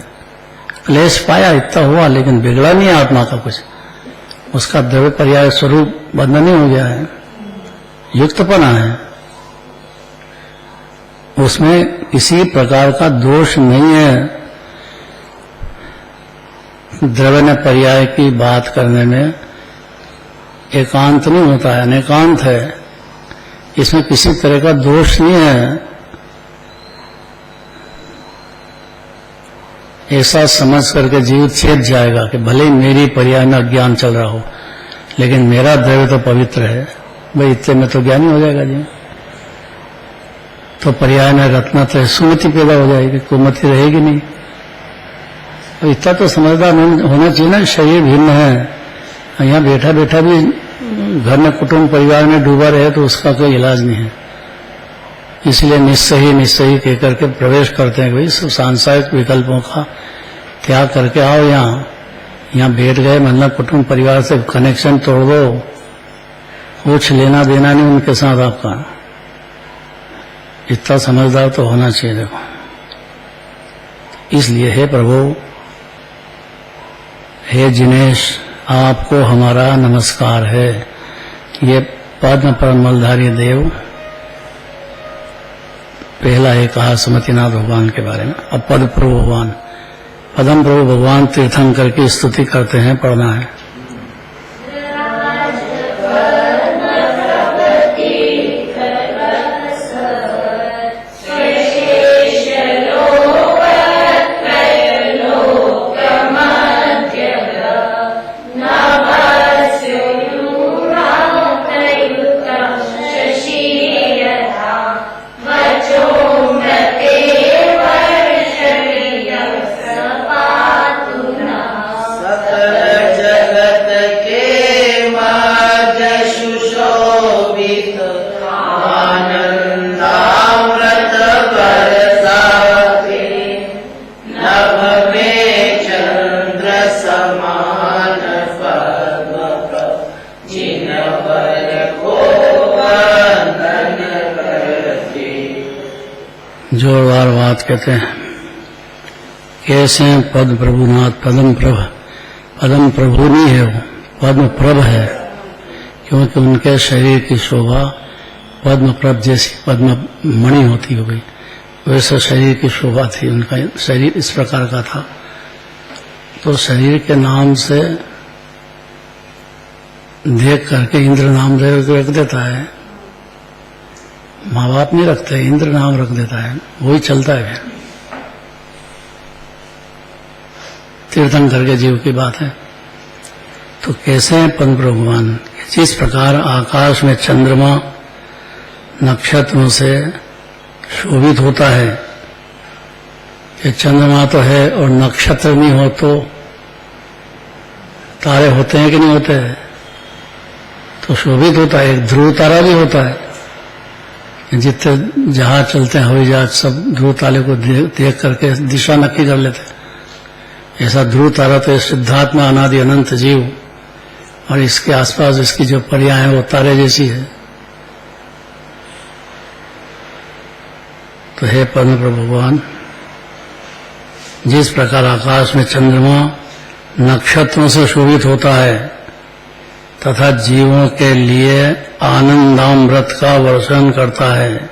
क्लेश पाया, इतना हुआ, लेकिन बिगड़ा नहीं है आत्मा का कुछ। उसका द्रव्य पर्याय स्वरूप बंधन ही हो गया है, युक्तपना है, उसमें किसी प्रकार का दोष नहीं है। द्रव्य ने पर्याय की बात करने में एकांत नहीं होता है, अनेकांत है, इसमें किसी तरह का दोष नहीं है। ऐसा समझ करके जीव चेत जाएगा कि भले ही मेरी पर्याय में अज्ञान चल रहा हो, लेकिन मेरा द्रव्य तो पवित्र है, भाई इतने में तो ज्ञानी हो जाएगा जी। तो पर्याय में रत्नत्रय सुमति पैदा हो जाएगी, कुमति रहेगी नहीं। और इतना तो समझदार होना चाहिए ना, शरीर भिन्न है, यहाँ बैठा बैठा भी घर में कुटुंब परिवार में डूबा रहे तो उसका कोई इलाज नहीं है। इसलिए निस्सही कह करके प्रवेश करते हैं, भाई सब सांसारिक विकल्पों का त्याग करके आओ यहाँ बैठ गए, मतलब कुटुंब परिवार से कनेक्शन तोड़ दो, कुछ लेना देना नहीं उनके साथ आपका। इतना समझदार तो होना चाहिए। देखो, इसलिए हे प्रभु, हे जिनेश, आपको हमारा नमस्कार है। ये पद्म पर मलधारी देव, पहला है कहा सुमतिनाथ भगवान के बारे में। अब पद प्रभु भगवान, पदम प्रभु भगवान तीर्थंकर की स्तुति करते हैं, पढ़ना है। जोरदार बात कहते हैं। कैसे पद प्रभुनाथ, पदम प्रभु नहीं है वो, पद्म प्रभ है, क्योंकि उनके शरीर की शोभा पद्म प्रभ जैसी पद्म मणि होती हो गई, वैसे शरीर की शोभा थी। उनका शरीर इस प्रकार का था। तो शरीर के नाम से देख करके इंद्र नाम रख देता है, माँ बाप नहीं रखते, इंद्र नाम रख देता है, वही चलता है। तीर्थंकर के जीव की बात है। तो कैसे हैं पद्म प्रभु भगवान? जिस प्रकार आकाश में चंद्रमा नक्षत्रों से शोभित होता है, कि चंद्रमा तो है और नक्षत्र नहीं हो तो तारे होते हैं कि नहीं होते हैं, तो शोभित होता है। एक ध्रुव तारा भी होता है, जितने जहाज चलते हैं हवाई जहाज सब ध्रुव तारे को देख करके दिशा नक्की कर लेते हैं। ऐसा ध्रुव तारा तो सिद्धार्थ में अनादि अनंत जीव, और इसके आसपास इसकी जो परियां हैं वो तारे जैसी है। तो हे पद्म प्रभु भगवान, जिस प्रकार आकाश में चंद्रमा नक्षत्रों से शोभित होता है तथा जीवों के लिए आनंदामृत का वर्षण करता है,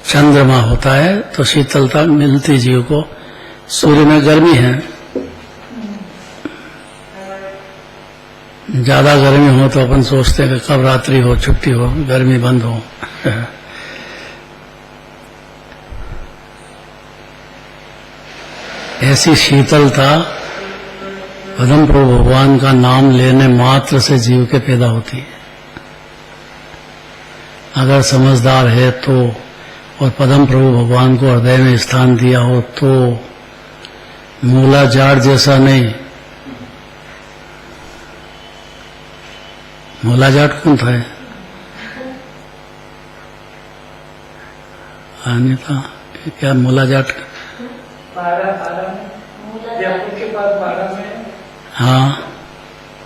चंद्रमा होता है तो शीतलता मिलती जीव को। सूर्य में गर्मी है, ज्यादा गर्मी हो तो अपन सोचते हैं कि कब रात्रि हो, छुट्टी हो, गर्मी बंद हो। ऐसी शीतलता पद्म प्रभु भगवान का नाम लेने मात्र से जीव के पैदा होती है। अगर समझदार है तो, और पद्म प्रभु भगवान को हृदय में स्थान दिया हो तो, मूला जाट जैसा नहीं। मूला जाट कौन था? आने था क्या मूला जाट? जयपुर के पास बारह में, हाँ,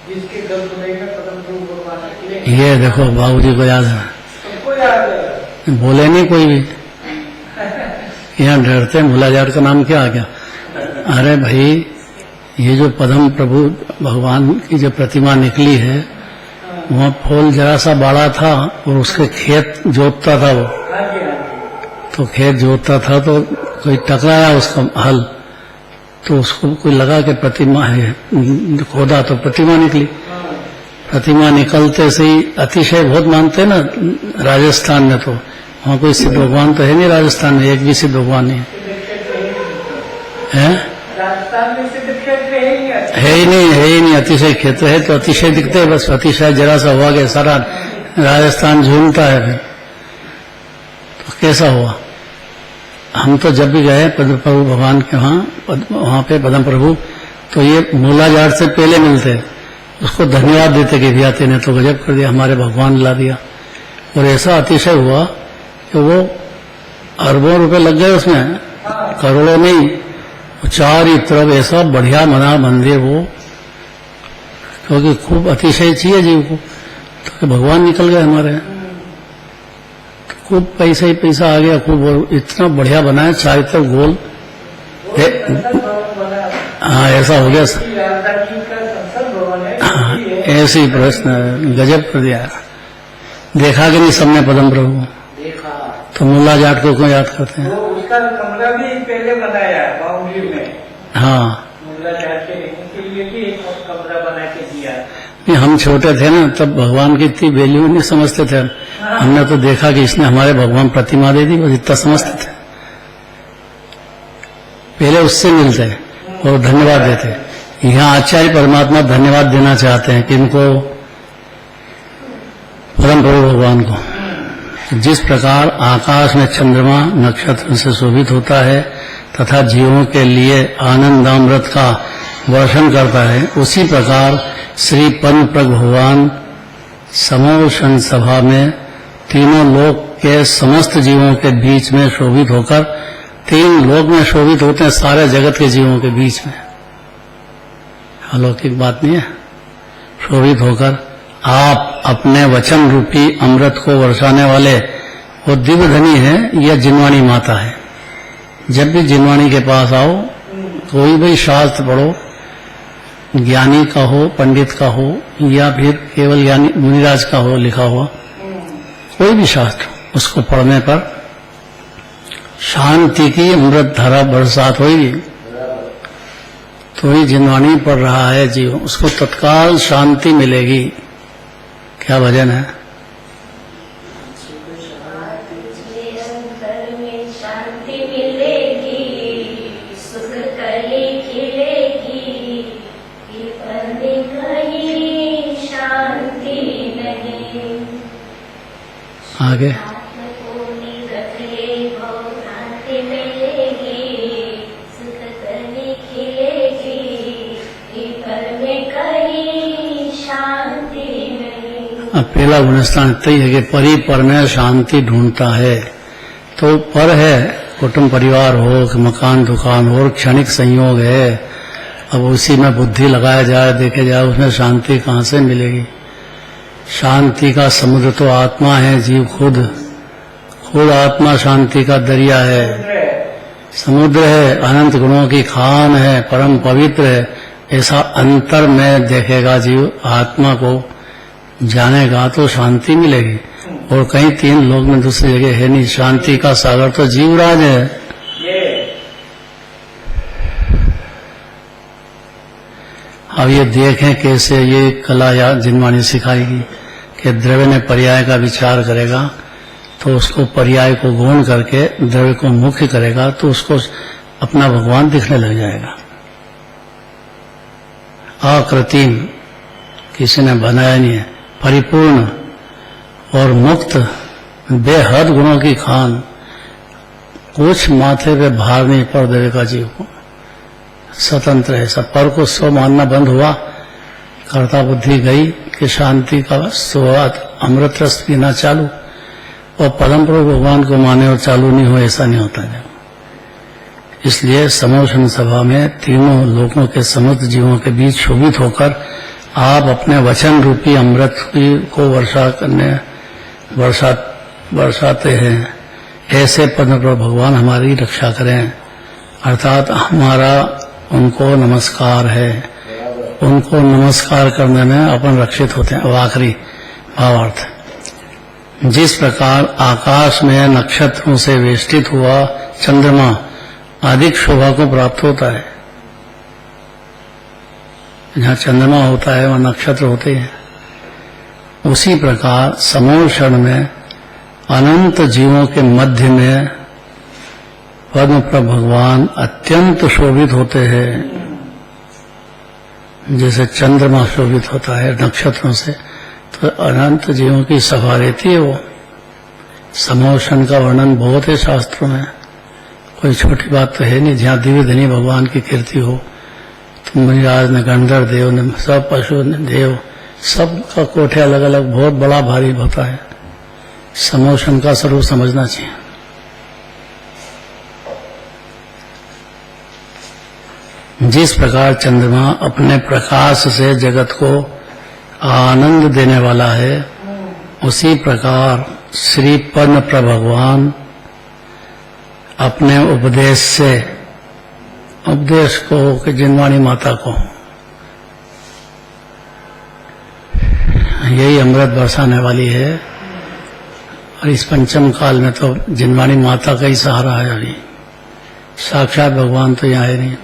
जिसके गर्भगृह में पद्म प्रभु भगवान निकले। ये देखो बाबूजी को याद है, सबको याद है। बोले नहीं कोई भी, यहाँ डरते। मूला जाट का नाम क्या आ गया? अरे भाई, ये जो पद्म प्रभु भगवान की जो प्रतिमा निकली है, वहाँ फूल जरा सा बड़ा था और उसके खेत जोतता था वो। तो खेत जोतता था तो कोई टकराया उसका हल, तो उसको कोई लगा के प्रतिमा है, खोदा तो प्रतिमा निकली। प्रतिमा निकलते से ही अतिशय बहुत मानते हैं ना राजस्थान में, तो वहाँ कोई सिद्ध भगवान तो है नहीं राजस्थान में, एक भी सिद्ध भगवान नहीं है। राजस्थान में सिद्ध क्षेत्र है ही नहीं, अतिशय क्षेत्र है तो अतिशय दिखते हैं, बस अतिशय जरा सा हुआ कि सारा राजस्थान झूमता है। फिर तो कैसा हुआ? हम तो जब भी गए पद्म प्रभु भगवान के वहाँ पे पद्म प्रभु, तो ये मूला जाट से पहले मिलते, उसको धन्यवाद देते कि भैया तेने तो गजब कर दिया, हमारे भगवान ला दिया। और ऐसा अतिशय हुआ कि वो अरबों रुपए लग गए उसमें, करोड़ों नहीं। चारों तरफ ऐसा बढ़िया बना मंदिर वो, क्योंकि खूब अतिशय चाहिए जीव को, तो भगवान निकल गए हमारे। खूब पैसा ही पैसा आ गया, खूब इतना बढ़िया बनाया, चारों तरफ गोल। हाँ, ऐसा हो गया। हाँ, ऐसे ही प्रश्न गजब कर दिया। देखा कि नहीं सबने पद्म प्रभु? देखा। तो मुल्ला जाट को क्यों याद करते हैं? उसका कमरा भी पहले बनाया बाउंड्री में। हाँ, मुल्ला जाट के रहने के लिए भी एक कमरा बना के दिया। नहीं, हम छोटे थे ना तब भगवान की इतनी वैल्यू नहीं समझते थे। हमने तो देखा कि इसने हमारे भगवान प्रतिमा दे दी, बस इतना समझते थे। पहले उससे मिलते और धन्यवाद देते। यहाँ आचार्य परमात्मा धन्यवाद देना चाहते हैं कि इनको परम प्रभु भगवान को। जिस प्रकार आकाश में चंद्रमा नक्षत्र से शोभित होता है तथा जीवों के लिए आनंदामृत का वर्षण करता है, उसी प्रकार श्री पद्म प्रभु भगवान समोषण सभा में तीनों लोक के समस्त जीवों के बीच में शोभित होकर, तीन लोक में शोभित होते हैं सारे जगत के जीवों के बीच में। अलौकिक बात नहीं है? शोभित होकर आप अपने वचन रूपी अमृत को वर्षाने वाले वो दिव्य धनी है या जिनवाणी माता है। जब भी जिनवाणी के पास आओ, कोई भी शास्त्र पढ़ो, ज्ञानी का हो, पंडित का हो, या फिर केवल ज्ञानी मुनिराज का हो लिखा हुआ कोई भी शास्त्र, उसको पढ़ने पर शांति की अमृत धारा बरसात होगी। तो ही जिनवाणी पढ़ रहा है जीव, उसको तत्काल शांति मिलेगी। क्या भजन है? अंतर में शांति मिलेगी, सुख कली खिलेगी, पर में कहीं शांति नहीं। आगे आत्म को निगत ले भव भ्रांति मिलेगी, सुख कली खिलेगी, पर में कहीं शांति नहीं। अब पहला गुणस्थान इतना ही है कि परी पर में शांति ढूंढता है। तो पर है, कुटुंब परिवार हो कि मकान दुकान हो, क्षणिक संयोग है। अब उसी में बुद्धि लगाया जाए, देखे जाए, उसमें शांति कहाँ से मिलेगी? शांति का समुद्र तो आत्मा है, जीव खुद आत्मा शांति का दरिया है, समुद्र है, अनंत गुणों की खान है, परम पवित्र है। ऐसा अंतर में देखेगा जीव, आत्मा को जानेगा तो शांति मिलेगी। और कहीं तीन लोग में दूसरी जगह है नहीं। शांति का सागर तो जीवराज है। अब ये देखें कैसे ये कला या जिनवाणी सिखाएगी कि द्रव्य में पर्याय का विचार करेगा तो उसको पर्याय को गौण करके द्रव्य को मुख्य करेगा तो उसको अपना भगवान दिखने लग जाएगा। आकृतिम किसी ने बनाया नहीं है, परिपूर्ण और मुक्त, बेहद गुणों की खान, कुछ माथे पे भार नहीं पड़ देगा जीव को, स्वतंत्र है। सब पर को स्व मानना बंद हुआ, कर्ता बुद्धि गई कि शांति का स्वाद अमृत रस पीना चालू, और परम प्रभु भगवान को माने और चालू नहीं हो, ऐसा नहीं होता है। इसलिए समोषण सभा में तीनों लोगों के समस्त जीवों के बीच शोभित होकर आप अपने वचन रूपी अमृत को वर्षाते हैं। ऐसे पद्म प्रभु भगवान हमारी रक्षा करें, अर्थात हमारा उनको नमस्कार है। उनको नमस्कार करने में अपन रक्षित होते हैं। अब आखिरी भावार्थ, जिस प्रकार आकाश में नक्षत्रों से वेष्टित हुआ चंद्रमा अधिक शोभा को प्राप्त होता है, जहाँ चंद्रमा होता है वहाँ नक्षत्र होते हैं, उसी प्रकार समूह क्षण में अनंत जीवों के मध्य में पद्म प्रभु भगवान अत्यंत शोभित होते हैं। जैसे चंद्रमा शोभित होता है नक्षत्रों से, तो अनंत जीवों की सभा रहती है। वो समूह क्षण का वर्णन बहुत है शास्त्रों में, कोई छोटी बात तो है नहीं। जहाँ दिव्य धनी भगवान की कीर्ति हो, तो मुनिराज ने, गंधर्व देव ने, सब पशु देव, सबका कोठे अलग अलग बहुत बड़ा भारी होता है। समोषण का स्वरूप समझना चाहिए। जिस प्रकार चंद्रमा अपने प्रकाश से जगत को आनंद देने वाला है, उसी प्रकार श्री पद्म प्रभु भगवान अपने उपदेश से, उपदेश को कि जिनवाणी माता को यही अमृत बरसाने वाली है। और इस पंचम काल में तो जिनवाणी माता का ही सहारा है। अभी साक्षात भगवान तो यहाँ है नहीं।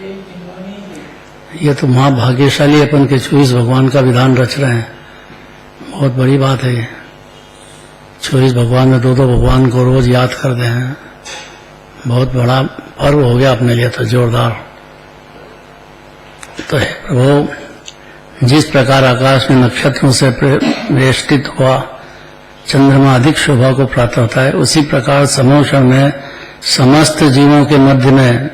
ये तो महाभाग्यशाली अपन के 24 भगवान का विधान रच रहे हैं, बहुत बड़ी बात है ये। 24 भगवान में 2-2 भगवान को रोज याद कर दे हैं, बहुत बड़ा पर्व हो गया अपने लिए तो जोरदार। तो है प्रभु, जिस प्रकार आकाश में नक्षत्रों से वेष्टित हुआ चंद्रमा अधिक शोभा को प्राप्त होता है, उसी प्रकार समोषण में समस्त जीवों के मध्य में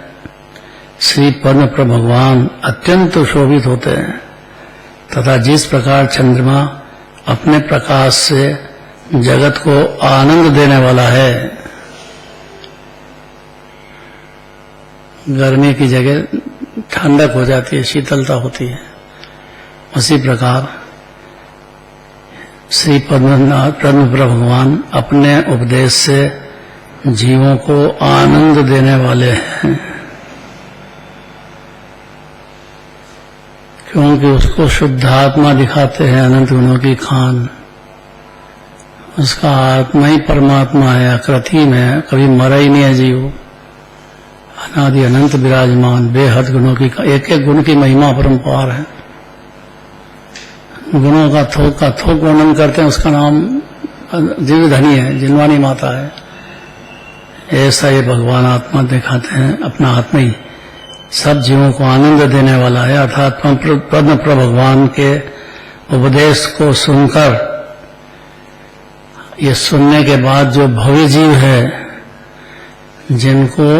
श्री पद्म प्रभु भगवान अत्यंत शोभित होते हैं। तथा जिस प्रकार चंद्रमा अपने प्रकाश से जगत को आनंद देने वाला है, गर्मी की जगह ठंडक हो जाती है, शीतलता होती है, उसी प्रकार श्री पद्मनाथ प्रभु भगवान अपने उपदेश से जीवों को आनंद देने वाले हैं। क्योंकि उसको शुद्ध आत्मा दिखाते हैं, अनंत गुणों की खान। उसका आत्मा ही परमात्मा है, अकृत्रिम है, कभी मरा ही नहीं है जीव, अनादि अनंत विराजमान, बेहद गुणों की, एक एक गुण की महिमा परम्पार है। गुणों का थोक वर्णन करते हैं, उसका नाम जीवधनी है, जिनवानी माता है। ऐसा ये भगवान आत्मा दिखाते हैं, अपना आत्मा ही सब जीवों को आनंद देने वाला है। अर्थात पद्म प्रभु भगवान के उपदेश को सुनकर, ये सुनने के बाद जो भव्य जीव है, जिनको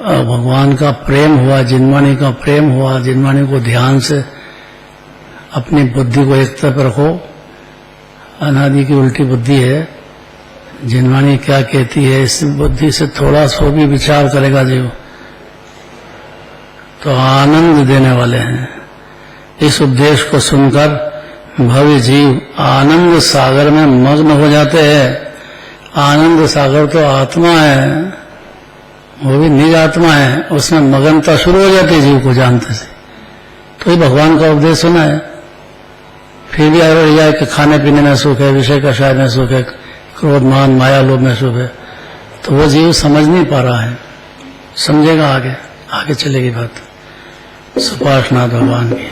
भगवान का प्रेम हुआ, जिनवानी का प्रेम हुआ, जिनवानी को ध्यान से अपनी बुद्धि को एक तरफ रखो। अनादि की उल्टी बुद्धि है, जिनवानी क्या कहती है, इस बुद्धि से थोड़ा सो भी विचार करेगा जीव तो आनंद देने वाले हैं। इस उपदेश को सुनकर भव्य जीव आनंद सागर में मग्न हो जाते हैं। आनंद सागर तो आत्मा है, वो भी निज आत्मा है, उसमें मगनता शुरू हो जाती है जीव को जानते से। तो ये भगवान का उपदेश सुना है, फिर भी अगर जाए कि खाने पीने में सुख है, विषय कषाय में सुख है, क्रोध मान माया लोभ में सुख है, तो वो जीव समझ नहीं पा रहा है। समझेगा आगे, आगे चलेगी बात। सुपार्शनाथ भगवान की।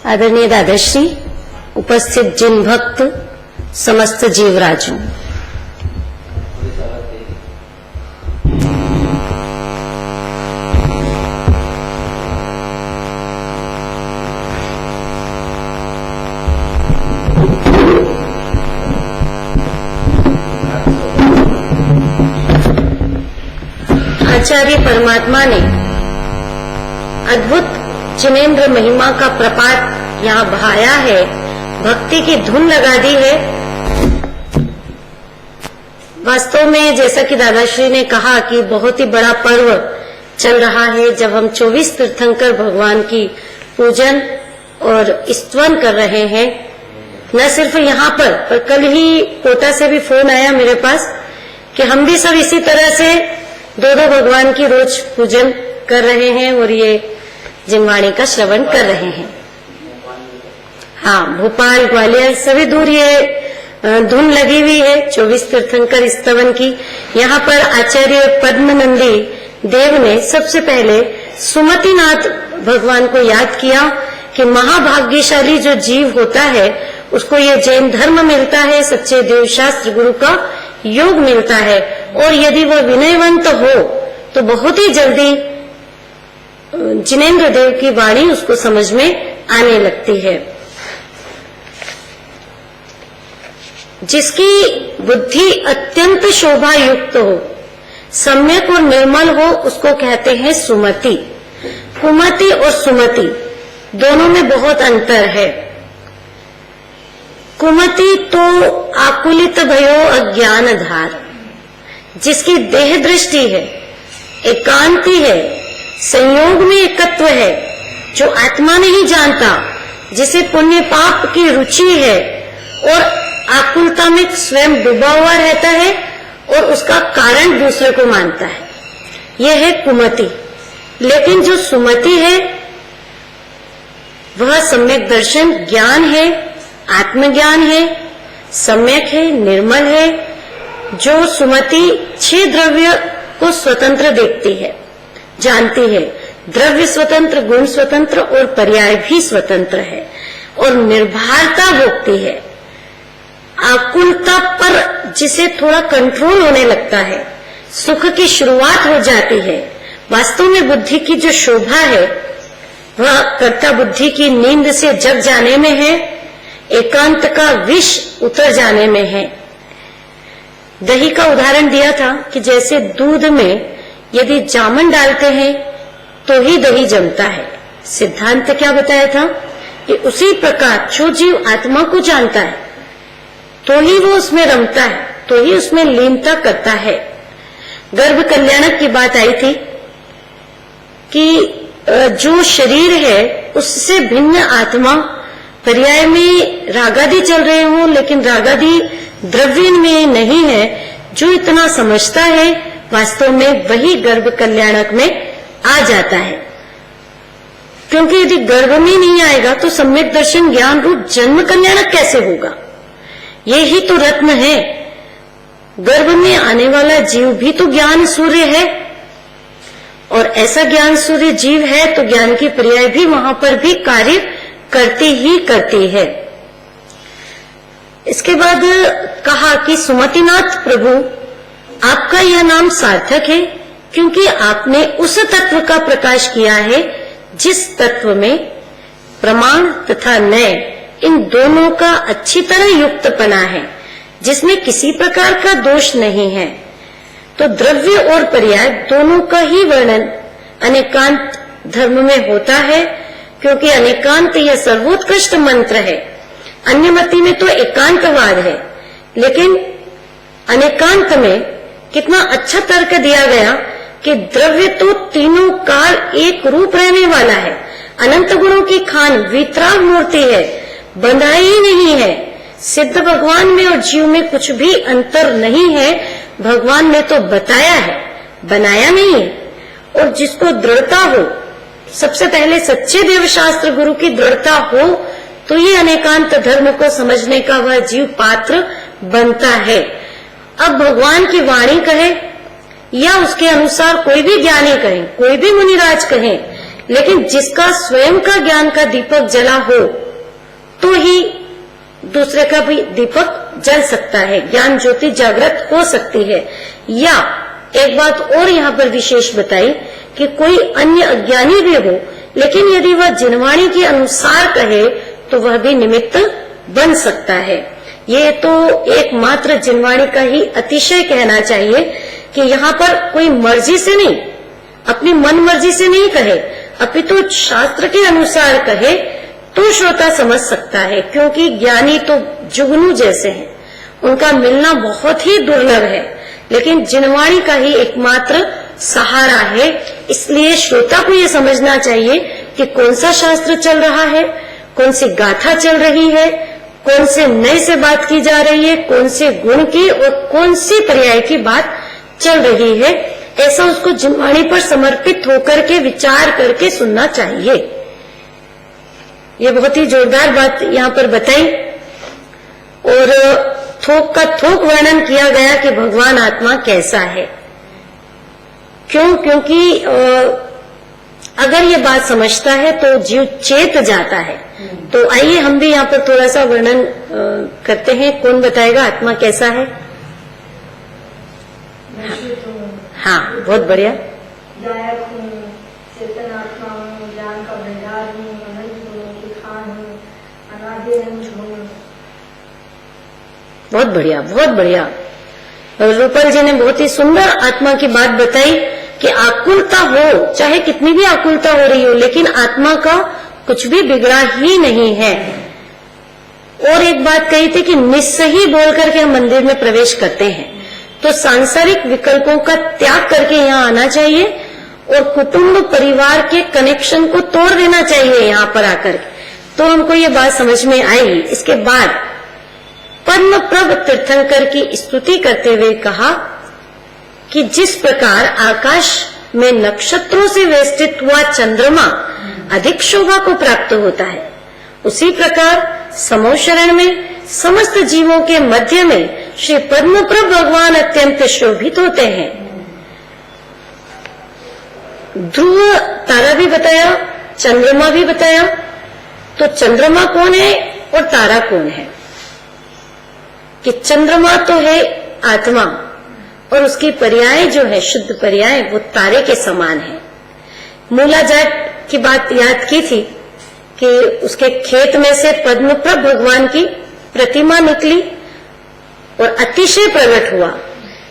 आदरणीय दादाश्री, उपस्थित जिन भक्त, समस्त जीवराजों, आचार्य परमात्मा ने अद्भुत जिनेन्द्र महिमा का प्रपात यहाँ बहाया है, भक्ति की धुन लगा दी है। वास्तव में जैसा कि दादाश्री ने कहा कि बहुत ही बड़ा पर्व चल रहा है, जब हम 24 तीर्थंकर भगवान की पूजन और स्तवन कर रहे हैं। न सिर्फ यहाँ पर कल ही कोटा से भी फोन आया मेरे पास कि हम भी सब इसी तरह से दो भगवान की रोज पूजन कर रहे हैं और ये जिनवाणी का श्रवण कर रहे हैं। हाँ, भोपाल ग्वालियर सभी दूर ये धुन लगी हुई है 24 तीर्थंकर स्तवन की। यहाँ पर आचार्य पद्मनंदी देव ने सबसे पहले सुमतिनाथ भगवान को याद किया कि महाभाग्यशाली जो जीव होता है उसको ये जैन धर्म मिलता है, सच्चे देव शास्त्र गुरु का योग मिलता है, और यदि वो विनयवंत हो तो बहुत ही जल्दी जिनेन्द्र देव की वाणी उसको समझ में आने लगती है। जिसकी बुद्धि अत्यंत शोभा युक्त हो, सम्यक और निर्मल हो, उसको कहते हैं सुमति। कुमति और सुमति दोनों में बहुत अंतर है। कुमति तो आकुलित भयो अज्ञान धार, जिसकी देह दृष्टि है, एकांति है, संयोग में एकत्व है, जो आत्मा नहीं जानता, जिसे पुण्य पाप की रुचि है और आकुलता में स्वयं डूबा हुआ रहता है और उसका कारण दूसरे को मानता है, यह है कुमति। लेकिन जो सुमति है वह सम्यक दर्शन ज्ञान है, आत्मज्ञान है, सम्यक है, निर्मल है। जो सुमति 6 द्रव्य को स्वतंत्र देखती है, जानती है, द्रव्य स्वतंत्र, गुण स्वतंत्र और पर्याय भी स्वतंत्र है, और निर्भरता भोगती है। आकुलता पर जिसे थोड़ा कंट्रोल होने लगता है, सुख की शुरुआत हो जाती है। वास्तव में बुद्धि की जो शोभा है वह कर्ता बुद्धि की नींद से जग जाने में है, एकांत का विष उतर जाने में है। दही का उदाहरण दिया था कि जैसे दूध में यदि जामन डालते हैं तो ही दही जमता है। सिद्धांत क्या बताया था कि उसी प्रकार जो जीव आत्मा को जानता है तो ही वो उसमें रमता है, तो ही उसमें लीनता करता है। गर्भ कल्याणक की बात आई थी कि जो शरीर है उससे भिन्न आत्मा, पर्याय में रागादि चल रहे हों लेकिन रागादि द्रव्य में नहीं है, जो इतना समझता है वास्तव में वही गर्भ कल्याणक में आ जाता है। क्योंकि यदि गर्भ में नहीं आएगा तो सम्यक दर्शन ज्ञान रूप जन्म कल्याणक कैसे होगा? ये ही तो रत्न है। गर्भ में आने वाला जीव भी तो ज्ञान सूर्य है, और ऐसा ज्ञान सूर्य जीव है तो ज्ञान की पर्याय भी वहां पर भी कार्य करती ही करती है। इसके बाद कहा कि सुमतिनाथ प्रभु, आपका यह नाम सार्थक है क्योंकि आपने उस तत्व का प्रकाश किया है जिस तत्व में प्रमाण तथा नय इन दोनों का अच्छी तरह युक्तपना है, जिसमें किसी प्रकार का दोष नहीं है। तो द्रव्य और पर्याय दोनों का ही वर्णन अनेकांत धर्म में होता है, क्योंकि अनेकांत यह सर्वोत्कृष्ट मंत्र है। अन्यमति में तो एकांतवाद है, लेकिन अनेकांत में कितना अच्छा तर्क दिया गया कि द्रव्य तो तीनों काल एक रूप रहने वाला है, अनंत गुणों की खान वितराग मूर्ति है, बंधा ही नहीं है। सिद्ध भगवान में और जीव में कुछ भी अंतर नहीं है। भगवान ने तो बताया है, बनाया नहीं है। और जिसको दृढ़ता हो, सबसे पहले सच्चे देवशास्त्र गुरु की दृढ़ता हो, तो ये अनेकांत धर्म को समझने का वह जीव पात्र बनता है। अब भगवान की वाणी कहे या उसके अनुसार कोई भी ज्ञानी कहे, कोई भी मुनिराज कहे, लेकिन जिसका स्वयं का ज्ञान का दीपक जला हो तो ही दूसरे का भी दीपक जल सकता है, ज्ञान ज्योति जागृत हो सकती है। या एक बात और यहाँ पर विशेष बताई कि कोई अन्य अज्ञानी भी हो, लेकिन यदि वह जिनवाणी के अनुसार कहे तो वह भी निमित्त बन सकता है। ये तो एकमात्र जिनवाणी का ही अतिशय कहना चाहिए कि यहाँ पर कोई मर्जी से नहीं, अपनी मन मर्जी से नहीं कहे, अपितु शास्त्र के अनुसार कहे तो श्रोता समझ सकता है। क्योंकि ज्ञानी तो जुगनू जैसे हैं, उनका मिलना बहुत ही दुर्लभ है, लेकिन जिनवाणी का ही एकमात्र सहारा है। इसलिए श्रोता को ये समझना चाहिए कि कौन सा शास्त्र चल रहा है, कौन सी गाथा चल रही है, कौन से नए से बात की जा रही है, कौन से गुण की और कौन सी पर्याय की बात चल रही है। ऐसा उसको जिनवाणी पर समर्पित होकर के विचार करके सुनना चाहिए। ये बहुत ही जोरदार बात यहाँ पर बताई और थोक का थोक वर्णन किया गया कि भगवान आत्मा कैसा है। क्यों? क्योंकि अगर ये बात समझता है तो जीव चेत जाता है। तो आइए हम भी यहाँ पर थोड़ा सा वर्णन करते हैं। कौन बताएगा आत्मा कैसा है? हाँ, बहुत बढ़िया। गायक हूँ, चेतन आत्मा हूँ, ज्ञान का भंडार हूँ, अनंत गुणों की खान हूँ, अनादि अंश हूँ। बहुत बढ़िया, बहुत बढ़िया। रूपल जी ने बहुत ही सुंदर आत्मा की बात बताई कि आकुलता हो, चाहे कितनी भी आकुलता हो रही हो, लेकिन आत्मा का कुछ भी बिगड़ा ही नहीं है। और एक बात कही थी कि निस्सही बोल करके हम मंदिर में प्रवेश करते हैं, तो सांसारिक विकल्पों का त्याग करके यहाँ आना चाहिए और कुटुंब परिवार के कनेक्शन को तोड़ देना चाहिए यहाँ पर आकर। तो हमको ये बात समझ में आई। इसके बाद पद्मप्रभ तीर्थंकर की स्तुति करते हुए कहा कि जिस प्रकार आकाश में नक्षत्रों से वेष्टित हुआ चंद्रमा अधिक शोभा को प्राप्त होता है, उसी प्रकार समो शरण में समस्त जीवों के मध्य में श्री पद्मप्रभ भगवान अत्यंत शोभित होते हैं। ध्रुव तारा भी बताया, चंद्रमा भी बताया। तो चंद्रमा कौन है और तारा कौन है? कि चंद्रमा तो है आत्मा और उसकी पर्याय जो है शुद्ध पर्याय वो तारे के समान है। मूला जाट की बात याद की थी कि उसके खेत में से पद्मप्रभ भगवान की प्रतिमा निकली और अतिशय प्रकट हुआ।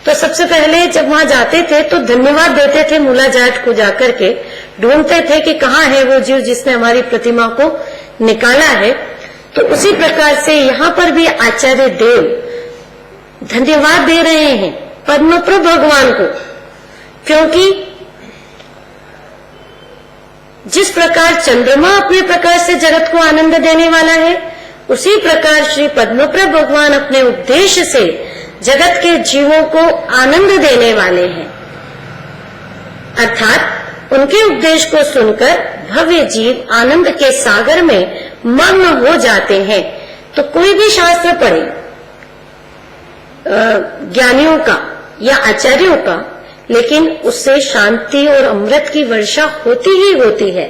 तो सबसे पहले जब वहां जाते थे तो धन्यवाद देते थे मूला जाट को, जाकर के ढूंढते थे कि कहाँ है वो जीव जिसने हमारी प्रतिमा को निकाला है, तो उसी प्रकार से यहाँ पर भी आचार्य देव धन्यवाद दे रहे हैं पद्मप्रभ भगवान को, क्योंकि जिस प्रकार चंद्रमा अपने प्रकाश से जगत को आनंद देने वाला है, उसी प्रकार श्री पद्मप्रभ भगवान अपने उपदेश से जगत के जीवों को आनंद देने वाले हैं। अर्थात उनके उपदेश को सुनकर भव्य जीव आनंद के सागर में मग्न हो जाते हैं। तो कोई भी शास्त्र पढ़े ज्ञानियों का या आचार्यों का, लेकिन उससे शांति और अमृत की वर्षा होती ही होती है।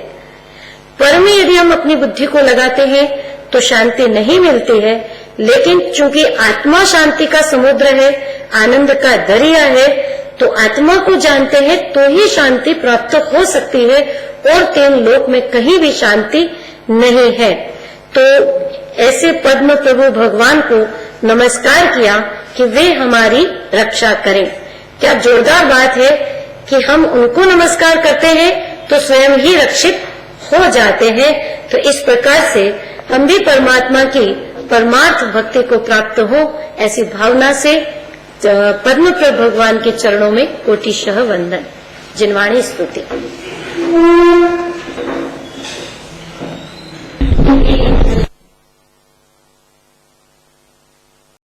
पर में यदि हम अपनी बुद्धि को लगाते हैं तो शांति नहीं मिलती है, लेकिन चूंकि आत्मा शांति का समुद्र है, आनंद का दरिया है, तो आत्मा को जानते हैं तो ही शांति प्राप्त हो सकती है, और तीन लोक में कहीं भी शांति नहीं है। तो ऐसे पद्म प्रभु भगवान को नमस्कार किया कि वे हमारी रक्षा करें। क्या जोरदार बात है कि हम उनको नमस्कार करते हैं तो स्वयं ही रक्षित हो जाते हैं। तो इस प्रकार से हम भी परमात्मा की परमार्थ भक्ति को प्राप्त हो, ऐसी भावना से पद्मप्रभ भगवान के चरणों में कोटिशः वंदन। जिनवाणी स्तुति।